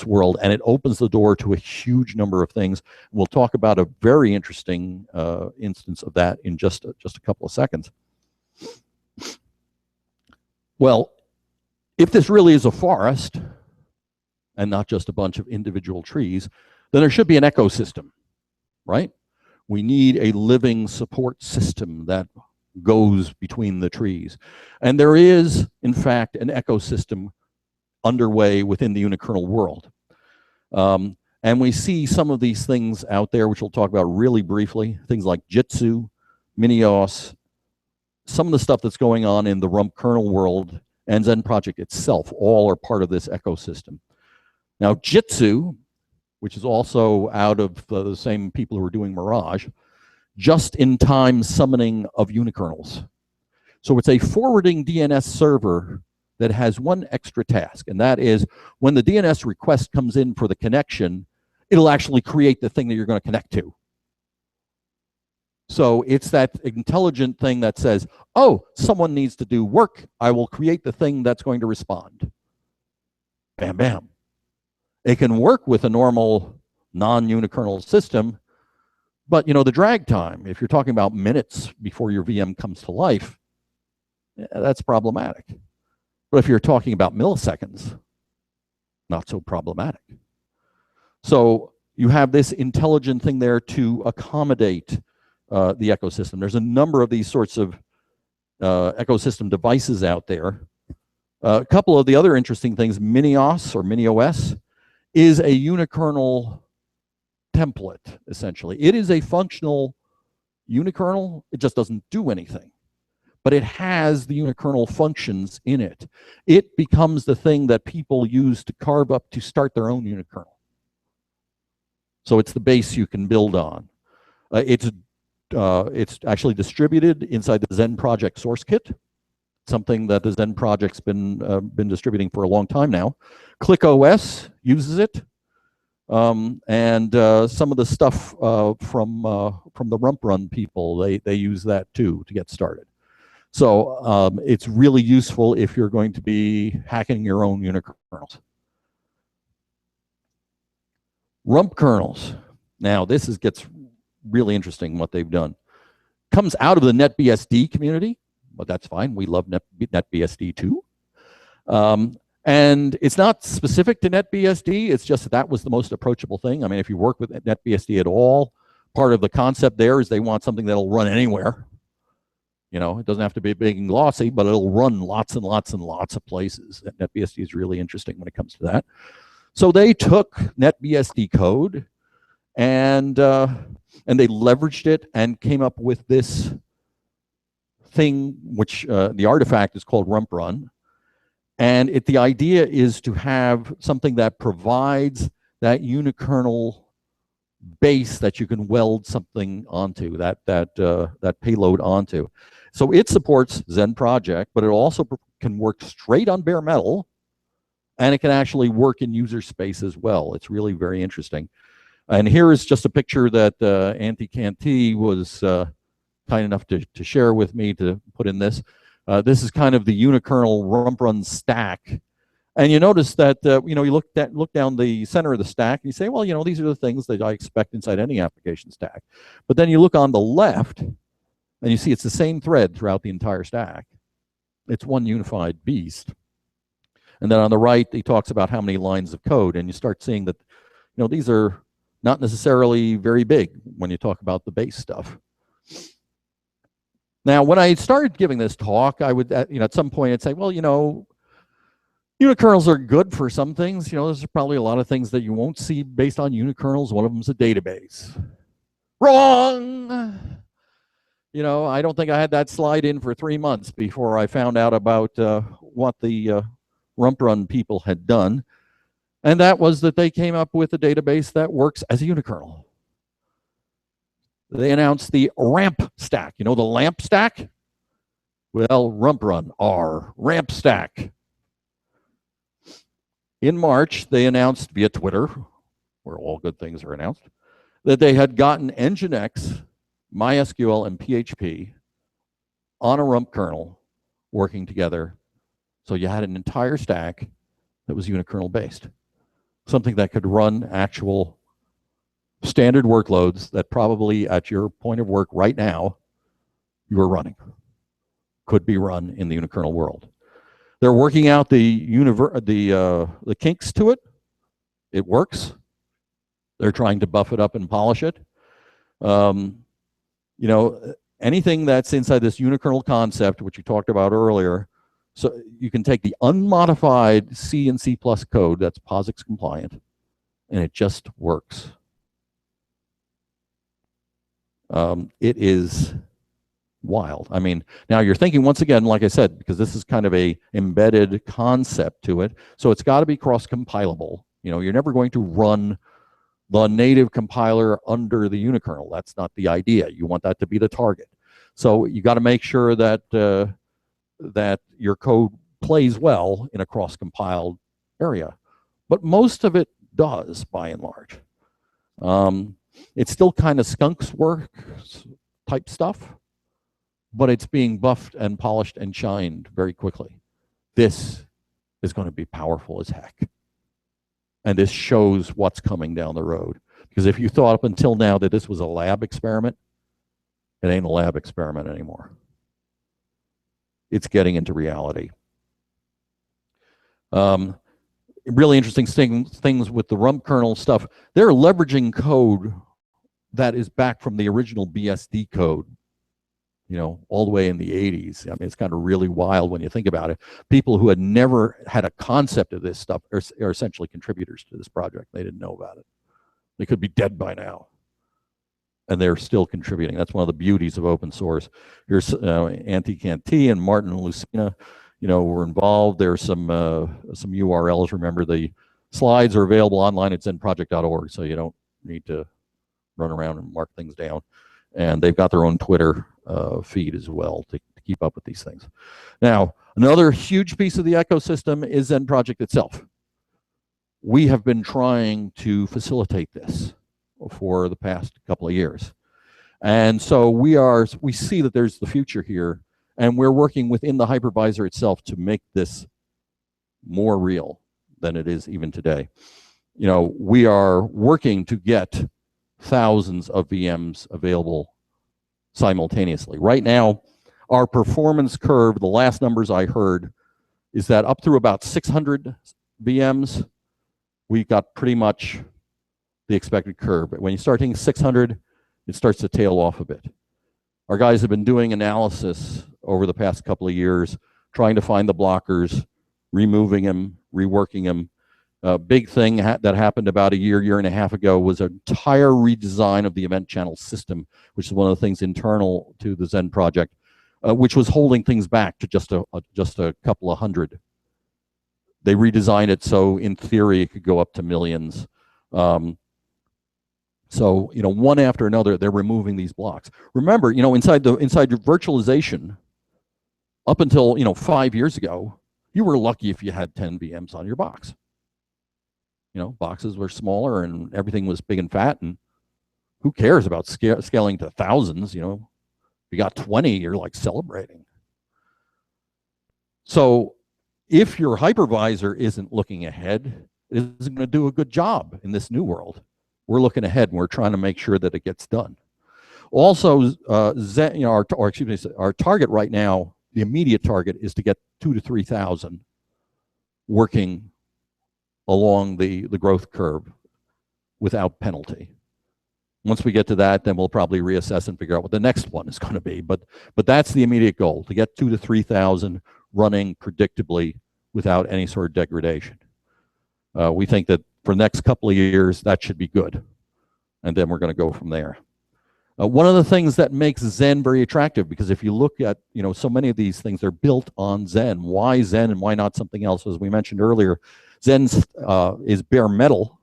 world, and it opens the door to a huge number of things. We'll talk about a very interesting instance of that in just a couple of seconds. Well, if this really is a forest and not just a bunch of individual trees, then there should be an ecosystem, right? We need a living support system that goes between the trees. And there is, in fact, an ecosystem underway within the unikernel world. And we see some of these things out there, which we'll talk about really briefly, things like Jitsu, Minios, some of the stuff that's going on in the rump kernel world and Zen project itself, all are part of this ecosystem. Now, Jitsu, which is also out of the same people who are doing Mirage, just-in-time summoning of unikernels. So it's a forwarding DNS server that has one extra task, and that is when the DNS request comes in for the connection, it'll actually create the thing that you're going to connect to. So it's that intelligent thing that says, oh, someone needs to do work. I will create the thing that's going to respond. Bam, bam. It can work with a normal non-unikernel system, but the drag time, if you're talking about minutes before your VM comes to life, that's problematic. But if you're talking about milliseconds, not so problematic. So you have this intelligent thing there to accommodate the ecosystem. There's a number of these sorts of ecosystem devices out there. A couple of the other interesting things, Minios or MiniOS is a unikernel template, essentially. It is a functional unikernel. It just doesn't do anything. But it has the unikernel functions in it. It becomes the thing that people use to carve up to start their own unikernel. So it's the base you can build on. It's actually distributed inside the Zen project source kit, something that the Zen project's been distributing for a long time now. ClickOS uses it, and some of the stuff from the rump run people, they use that too to get started. So it's really useful if you're going to be hacking your own unikernels. Rump kernels. Now this gets really interesting what they've done. Comes out of the NetBSD community, but that's fine. We love NetBSD too. And it's not specific to NetBSD. It's just that was the most approachable thing. I mean, if you work with NetBSD at all, part of the concept there is they want something that'll run anywhere. It doesn't have to be big and glossy, but it'll run lots and lots and lots of places. And NetBSD is really interesting when it comes to that. So they took NetBSD code and they leveraged it and came up with this thing, which the artifact is called rump run. And the idea is to have something that provides that unikernel base that you can weld something onto, that payload onto. So it supports Zen project, but it also can work straight on bare metal, and it can actually work in user space as well. It's really very interesting. And here is just a picture that Antti Kanti was kind enough to share with me to put in this. This is kind of the unikernel rump run stack. And you notice that, you look down the center of the stack and you say, well, these are the things that I expect inside any application stack. But then you look on the left And you see it's the same thread throughout the entire stack. It's one unified beast. And then on the right, he talks about how many lines of code, and you start seeing that, these are not necessarily very big when you talk about the base stuff. Now, when I started giving this talk, I would, at some point, I'd say, well, unikernels are good for some things. There's probably a lot of things that you won't see based on unikernels. One of them is a database. Wrong! I don't think I had that slide in for 3 months before I found out about what the rump run people had done. And that was that they came up with a database that works as a unikernel. They announced the ramp stack. The lamp stack? Well, rump run, R, ramp stack. In March, they announced via Twitter, where all good things are announced, that they had gotten Nginx, MySQL, and PHP on a rump kernel working together. So you had an entire stack that was unikernel based. Something that could run actual standard workloads that probably at your point of work right now, you are running. Could be run in the unikernel world. They're working out the kinks to it. It works. They're trying to buff it up and polish it. Anything that's inside this unikernel concept, which you talked about earlier, so you can take the unmodified C and C+ code that's POSIX compliant, and it just works. It is wild. I mean, now you're thinking, once again, like I said, because this is kind of a embedded concept to it, so it's got to be cross-compilable. You're never going to run the native compiler under the unikernel. That's not the idea. You want that to be the target. So you got to make sure that that your code plays well in a cross-compiled area. But most of it does, by and large. It's still kind of skunks work type stuff, but it's being buffed and polished and shined very quickly. This is going to be powerful as heck. And this shows what's coming down the road. Because if you thought up until now that this was a lab experiment, it ain't a lab experiment anymore. It's getting into reality. Really interesting things with the rump kernel stuff. They're leveraging code that is back from the original BSD code, all the way in the 80s. I mean, it's kind of really wild when you think about it. People who had never had a concept of this stuff are essentially contributors to this project. They didn't know about it. They could be dead by now, and they're still contributing. That's one of the beauties of open source. Here's Antti Canty and Martin Lucina, were involved. There's some URLs. Remember, the slides are available online at zenproject.org, so you don't need to run around and mark things down. And they've got their own Twitter feed as well to keep up with these things. Now, another huge piece of the ecosystem is Zen Project itself. We have been trying to facilitate this for the past couple of years. And so we see that there's the future here, and we're working within the hypervisor itself to make this more real than it is even today. We are working to get thousands of VMs available simultaneously. Right now, our performance curve, the last numbers I heard, is that up through about 600 VMs, we got pretty much the expected curve. But when you start hitting 600, it starts to tail off a bit. Our guys have been doing analysis over the past couple of years, trying to find the blockers, removing them, reworking them. A big thing that happened about a year and a half ago was an entire redesign of the event channel system, which is one of the things internal to the Zen project, which was holding things back to just a couple of hundred. They redesigned it so, in theory, it could go up to millions. So, one after another, they're removing these blocks. Remember, inside your virtualization, up until 5 years ago, you were lucky if you had 10 VMs on your box. Boxes were smaller and everything was big and fat, and who cares about scaling to thousands? If you got 20, you're like celebrating. So if your hypervisor isn't looking ahead, it isn't going to do a good job in this new world. We're looking ahead and we're trying to make sure that it gets done. Also, Zen, you know, our target right now, the immediate target is to get 2,000 to 3,000 working along the growth curve without penalty. Once we get to that, then we'll probably reassess and figure out what the next one is going to be. But that's the immediate goal, to get 2,000 to 3,000 running predictably without any sort of degradation. We think that for the next couple of years, that should be good. And then we're going to go from there. One of the things that makes Zen very attractive, because if you look at, you know, so many of these things, they're built on Zen. Why Zen and why not something else? As we mentioned earlier, Zen is bare metal,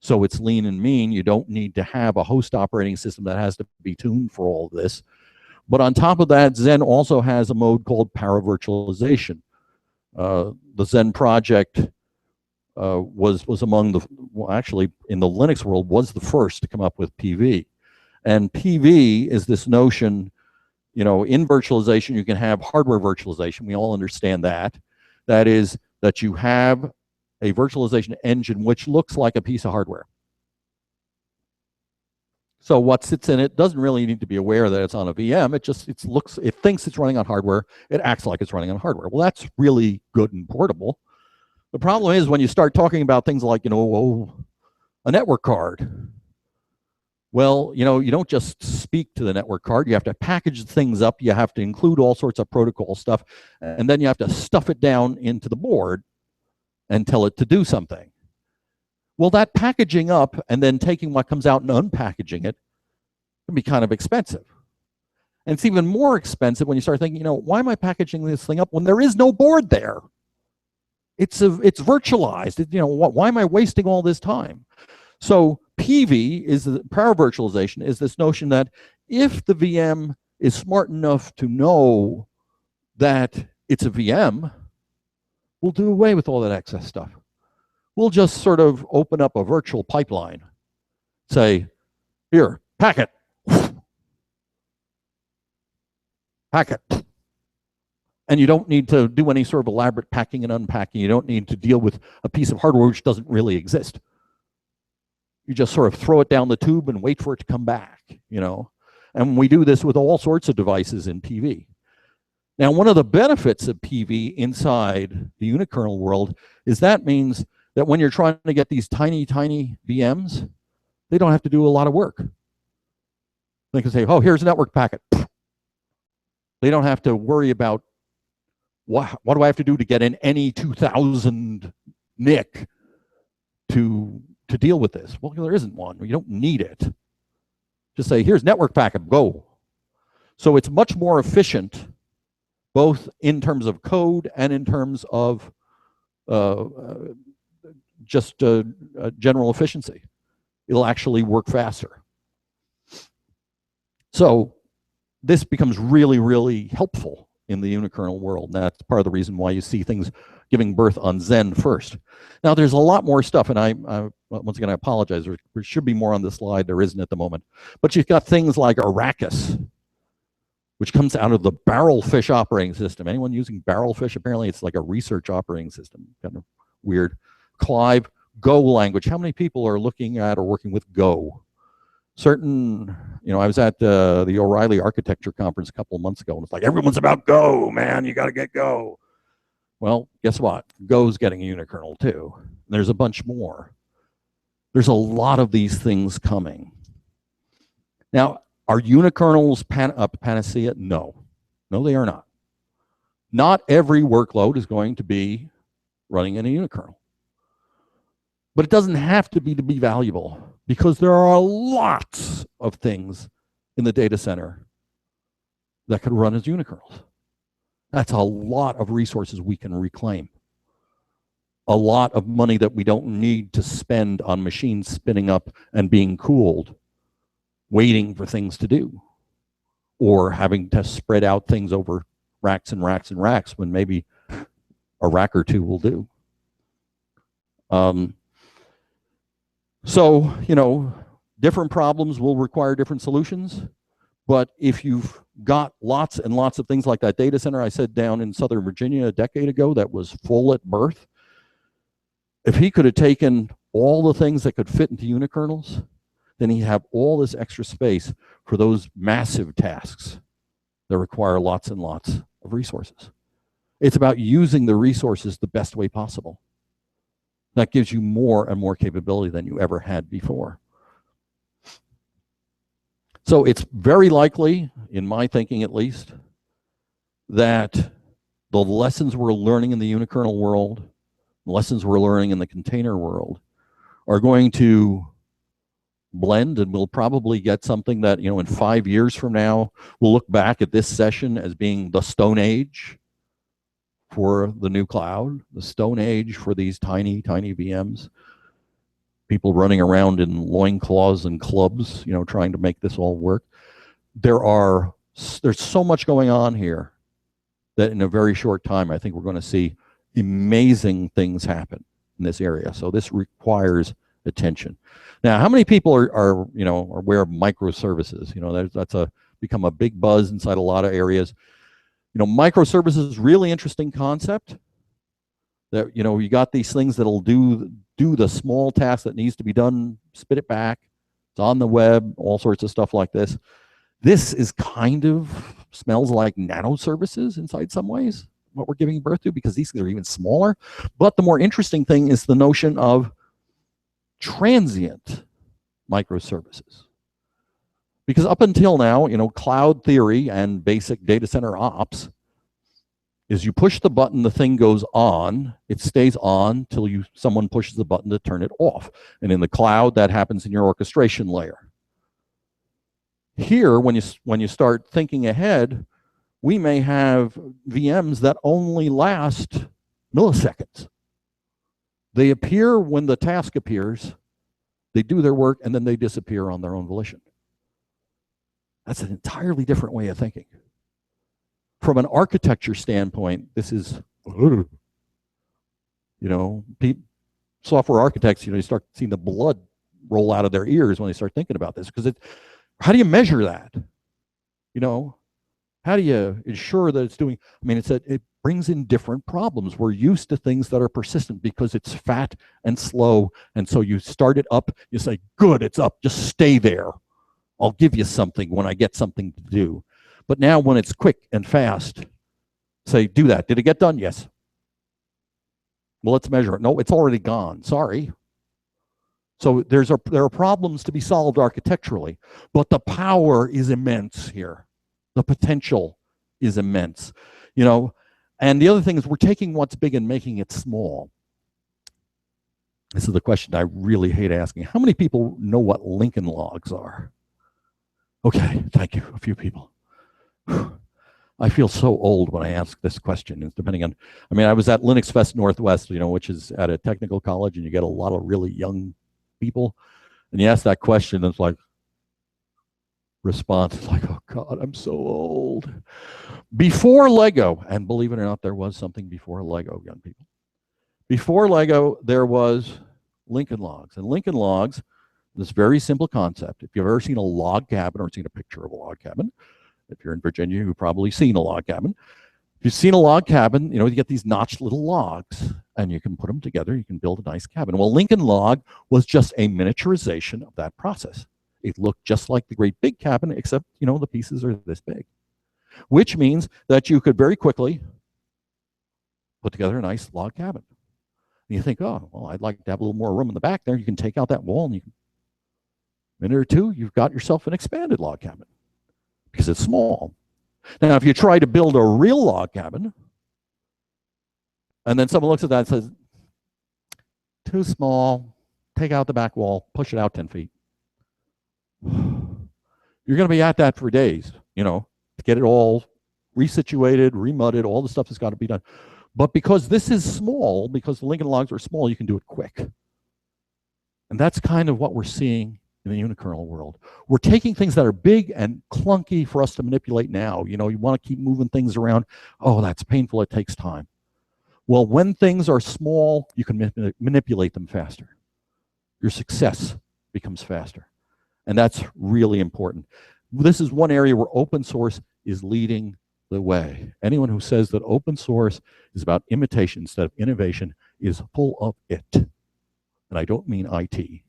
so it's lean and mean. You don't need to have a host operating system that has to be tuned for all of this. But on top of that, Zen also has a mode called paravirtualization. The Zen project was among the, well, actually in the Linux world, was the first to come up with PV. And PV is this notion, you know, in virtualization, you can have hardware virtualization. We all understand that. That is that you have a virtualization engine which looks like a piece of hardware. So what sits in it doesn't really need to be aware that it's on a VM. It thinks it's running on hardware. It acts like it's running on hardware. Well, that's really good and portable. The problem is when you start talking about things like, you know, a network card. Well, you know, you don't just speak to the network card. You have to package things up. You have to include all sorts of protocol stuff. And then you have to stuff it down into the board and tell it to do something. Well, that packaging up and then taking what comes out and unpackaging it can be kind of expensive. And it's even more expensive when you start thinking, you know, why am I packaging this thing up when there is no board there? It's virtualized. You know, why am I wasting all this time? So PV is the power virtualization, is this notion that if the VM is smart enough to know that it's a VM, we'll do away with all that excess stuff. We'll just sort of open up a virtual pipeline. Say, here, packet. Packet. And you don't need to do any sort of elaborate packing and unpacking. You don't need to deal with a piece of hardware which doesn't really exist. You just sort of throw it down the tube and wait for it to come back, you know. And we do this with all sorts of devices in PV. Now, one of the benefits of PV inside the unikernel world is that means that when you're trying to get these tiny, tiny VMs, they don't have to do a lot of work. They can say, oh, here's a network packet. They don't have to worry about what do I have to do to get an NE 2000 NIC to deal with this? Well, there isn't one. You don't need it. Just say, here's network packet, go. So it's much more efficient, both in terms of code and in terms of just general efficiency. It'll actually work faster. So this becomes really, really helpful in the unikernel world. And that's part of the reason why you see things giving birth on Zen first. Now, there's a lot more stuff, and I once again, I apologize. There should be more on this slide. There isn't at the moment. But you've got things like Arrakis, which comes out of the Barrelfish operating system. Anyone using Barrelfish? Apparently, it's like a research operating system. Kind of weird. Clive, Go language. How many people are looking at or working with Go? Certain, you know, I was at the O'Reilly Architecture Conference a couple of months ago, and it's like, everyone's about Go, man. You got to get Go. Well, guess what? Go's getting a unikernel too. There's a bunch more. There's a lot of these things coming. Now, are unikernels panacea? No. No, they are not. Not every workload is going to be running in a unikernel. But it doesn't have to be valuable, because there are lots of things in the data center that could run as unikernels. That's a lot of resources we can reclaim. A lot of money that we don't need to spend on machines spinning up and being cooled, waiting for things to do, or having to spread out things over racks and racks and racks when maybe a rack or two will do. So, you know, different problems will require different solutions. But if you've got lots and lots of things like that data center I said down in Southern Virginia a decade ago that was full at birth, if he could have taken all the things that could fit into unikernels, then you have all this extra space for those massive tasks that require lots and lots of resources. It's about using the resources the best way possible. That gives you more and more capability than you ever had before. So it's very likely, in my thinking at least, that the lessons we're learning in the unikernel world, lessons we're learning in the container world, are going to blend, and we'll probably get something that, in 5 years from now, we'll look back at this session as being the Stone Age for the new cloud, the Stone Age for these tiny, tiny VMs. People running around in loincloths and clubs, trying to make this all work. There's so much going on here that in a very short time, I think we're going to see amazing things happen in this area. So this requires attention. Now, how many people are aware of microservices? That's become a big buzz inside a lot of areas. Microservices is a really interesting concept. That you got these things that'll do the small task that needs to be done, spit it back. It's on the web, all sorts of stuff like this. This is kind of smells like nanoservices inside some ways, what we're giving birth to, because these things are even smaller. But the more interesting thing is the notion of transient microservices. Because up until now, cloud theory and basic data center ops is you push the button, the thing goes on, it stays on till someone pushes the button to turn it off. And in the cloud, that happens in your orchestration layer. Here, when you start thinking ahead, we may have VMs that only last milliseconds. They appear when the task appears, they do their work, and then they disappear on their own volition. That's an entirely different way of thinking. From an architecture standpoint, this is, software architects, you start seeing the blood roll out of their ears when they start thinking about this, because how do you measure that? How do you ensure that it's doing? It brings in different problems. We're used to things that are persistent because it's fat and slow, and so you start it up, you say, good, it's up, just stay there. I'll give you something when I get something to do. But now when it's quick and fast, say, do that. Did it get done? Yes. Well, let's measure it. No, it's already gone. Sorry. So there are problems to be solved architecturally, but the power is immense here. The potential is immense. And the other thing is we're taking what's big and making it small. This is the question I really hate asking. How many people know what Lincoln logs are? Okay, thank you, a few people. I feel so old when I ask this question. It's depending on, I was at Linux Fest Northwest, which is at a technical college, and you get a lot of really young people, and you ask that question, and it's like, response is like, oh God, I'm so old. Before Lego, and believe it or not, there was something before Lego, young people. Before Lego, there was Lincoln logs, and Lincoln logs, this very simple concept. If you've ever seen a log cabin or seen a picture of a log cabin, if you're in Virginia, you've probably seen a log cabin. If you've seen a log cabin, you get these notched little logs, and you can put them together, you can build a nice cabin. Well, Lincoln log was just a miniaturization of that process. It looked just like the great big cabin, except, the pieces are this big. Which means that you could very quickly put together a nice log cabin. And you think, oh, well, I'd like to have a little more room in the back there. You can take out that wall, and minute or two, you've got yourself an expanded log cabin because it's small. Now, if you try to build a real log cabin, and then someone looks at that and says, too small, take out the back wall, push it out 10 feet. You're going to be at that for days, to get it all resituated, remudded, all the stuff that's got to be done. But because this is small, because the Lincoln logs are small, you can do it quick. And that's kind of what we're seeing in the unikernel world. We're taking things that are big and clunky for us to manipulate now. You want to keep moving things around. Oh, that's painful. It takes time. Well, when things are small, you can manipulate them faster. Your success becomes faster. And that's really important. This is one area where open source is leading the way. Anyone who says that open source is about imitation instead of innovation is full of it. And I don't mean IT.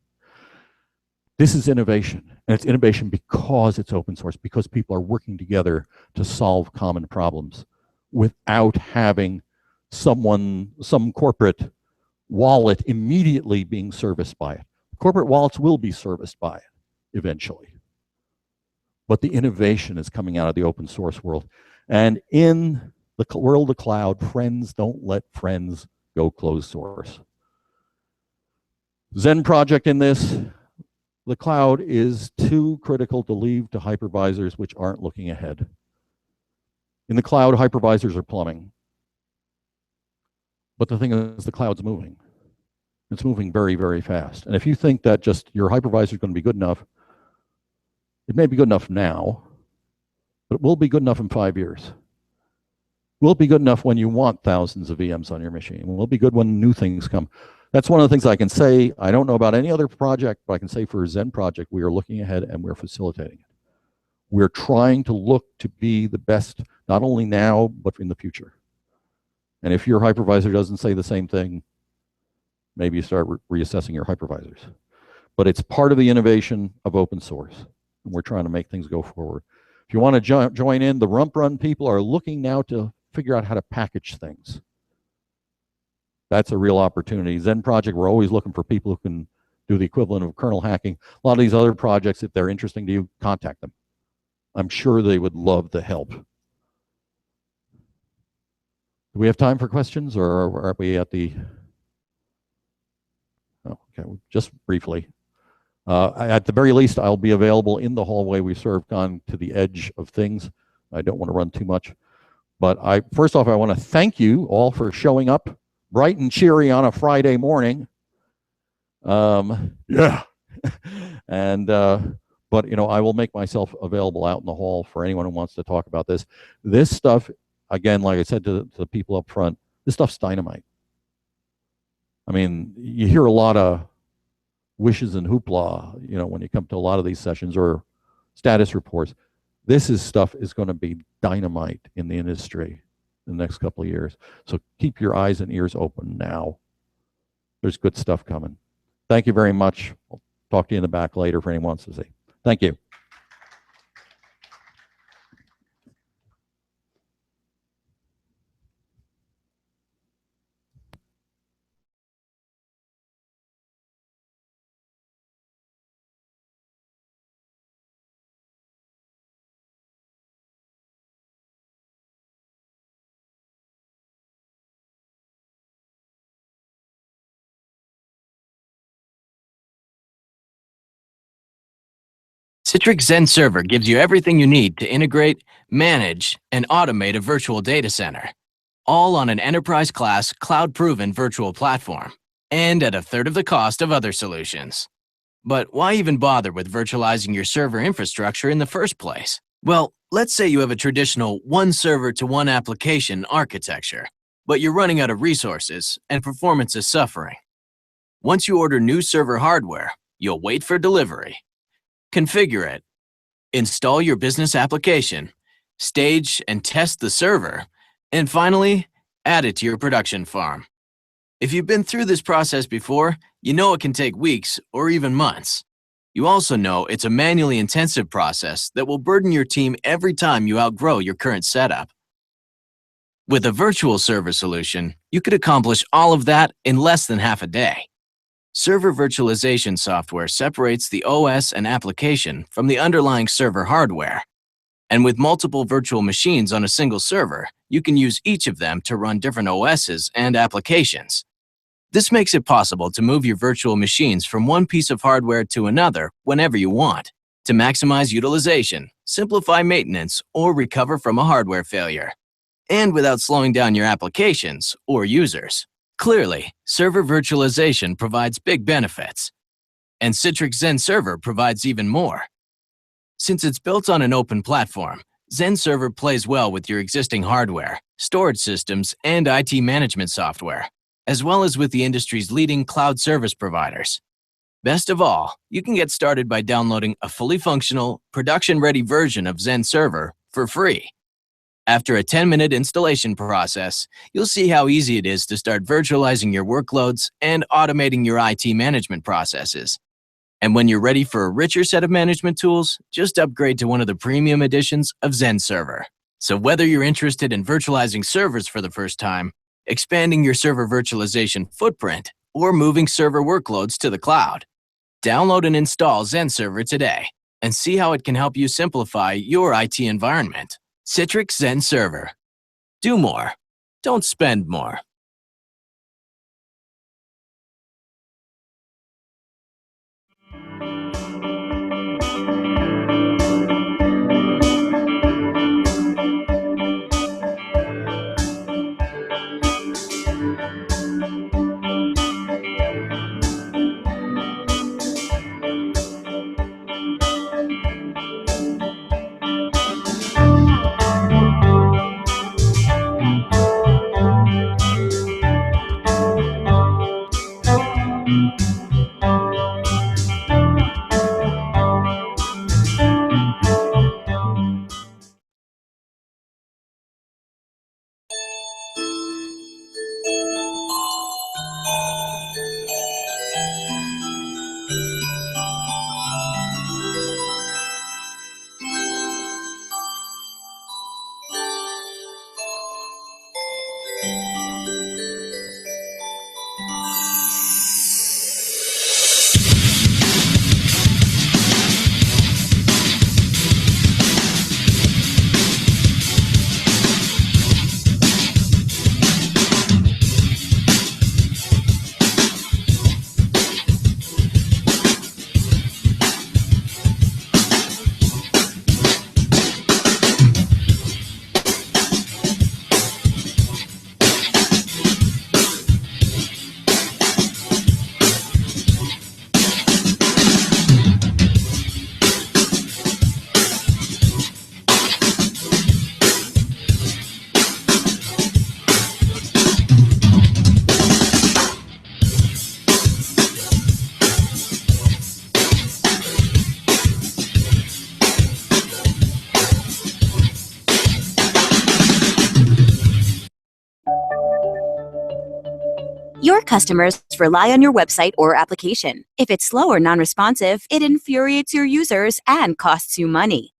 This is innovation, and it's innovation because it's open source, because people are working together to solve common problems without having some corporate wallet immediately being serviced by it. Corporate wallets will be serviced by it eventually. But the innovation is coming out of the open source world. And in the world of cloud, friends don't let friends go closed source. Zen project in this, the cloud is too critical to leave to hypervisors which aren't looking ahead. In the cloud, hypervisors are plumbing. But the thing is, the cloud's moving. It's moving very, very fast. And if you think that just your hypervisor is going to be good enough, it may be good enough now, but it will be good enough in 5 years. It will be good enough when you want thousands of VMs on your machine. It will be good when new things come. That's one of the things I can say. I don't know about any other project, but I can say for a Zen project, we are looking ahead and we're facilitating it. We're trying to look to be the best, not only now, but in the future. And if your hypervisor doesn't say the same thing, maybe you start reassessing your hypervisors. But it's part of the innovation of open source. And we're trying to make things go forward. If you want to join in, the rump run people are looking now to figure out how to package things. That's a real opportunity. Zen project, we're always looking for people who can do the equivalent of kernel hacking. A lot of these other projects, if they're interesting to you, contact them. I'm sure they would love the help. Do we have time for questions, or are we at the... Oh, okay, just briefly. At the very least, I'll be available in the hallway. We've sort of gone to the edge of things. I don't want to run too much. But first off, I want to thank you all for showing up bright and cheery on a Friday morning. Yeah. And, but, you know, I will make myself available out in the hall for anyone who wants to talk about this. This stuff, again, like I said to the people up front, this stuff's dynamite. I mean, you hear a lot of wishes and hoopla, you know, when you come to a lot of these sessions or status reports. This stuff is going to be dynamite in the industry in the next couple of years. So keep your eyes and ears open now. There's good stuff coming. Thank you very much. I'll talk to you in the back later if anyone wants to see. Thank you. Citrix Zen Server gives you everything you need to integrate, manage, and automate a virtual data center, all on an enterprise-class, cloud-proven virtual platform, and at a third of the cost of other solutions. But why even bother with virtualizing your server infrastructure in the first place? Well, let's say you have a traditional one server to one application architecture, but you're running out of resources and performance is suffering. Once you order new server hardware, you'll wait for delivery. Configure it, install your business application, stage and test the server, and finally, add it to your production farm. If you've been through this process before, you know it can take weeks or even months. You also know it's a manually intensive process that will burden your team every time you outgrow your current setup. With a virtual server solution, you could accomplish all of that in less than half a day. Server virtualization software separates the OS and application from the underlying server hardware. And with multiple virtual machines on a single server, you can use each of them to run different OSs and applications. This makes it possible to move your virtual machines from one piece of hardware to another whenever you want, to maximize utilization, simplify maintenance, or recover from a hardware failure, and without slowing down your applications or users. Clearly, server virtualization provides big benefits, and Citrix Zen Server provides even more. Since it's built on an open platform, Zen Server plays well with your existing hardware, storage systems, and IT management software, as well as with the industry's leading cloud service providers. Best of all, you can get started by downloading a fully functional, production-ready version of Zen Server for free. After a 10-minute installation process, you'll see how easy it is to start virtualizing your workloads and automating your IT management processes. And when you're ready for a richer set of management tools, just upgrade to one of the premium editions of Zen Server. So whether you're interested in virtualizing servers for the first time, expanding your server virtualization footprint, or moving server workloads to the cloud, download and install Zen Server today and see how it can help you simplify your IT environment. Citrix Zen Server. Do more. Don't spend more. Your customers rely on your website or application. If it's slow or non-responsive, it infuriates your users and costs you money.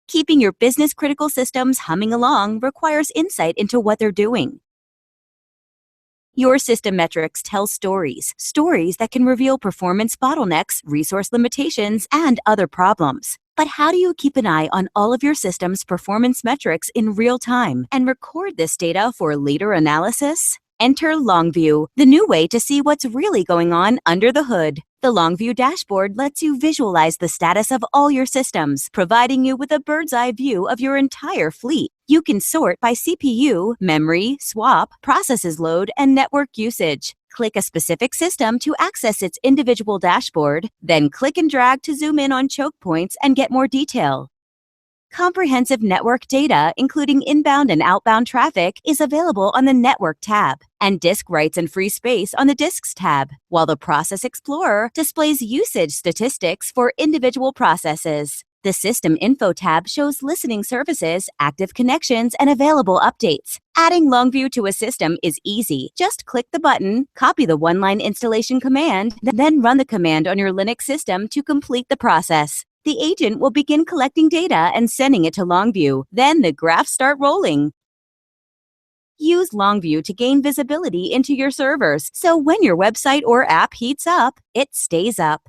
Keeping your business-critical systems humming along requires insight into what they're doing. Your system metrics tell stories that can reveal performance bottlenecks, resource limitations, and other problems. But how do you keep an eye on all of your system's performance metrics in real time and record this data for later analysis? Enter Longview, the new way to see what's really going on under the hood. The Longview Dashboard lets you visualize the status of all your systems, providing you with a bird's-eye view of your entire fleet. You can sort by CPU, memory, swap, processes load, and network usage. Click a specific system to access its individual dashboard, then click and drag to zoom in on choke points and get more detail. Comprehensive network data, including inbound and outbound traffic, is available on the Network tab, and disk writes and free space on the Disks tab, while the Process Explorer displays usage statistics for individual processes. The System Info tab shows listening services, active connections, and available updates. Adding Longview to a system is easy. Just click the button, copy the one-line installation command, then run the command on your Linux system to complete the process. The agent will begin collecting data and sending it to Longview. Then the graphs start rolling. Use Longview to gain visibility into your servers, so when your website or app heats up, it stays up.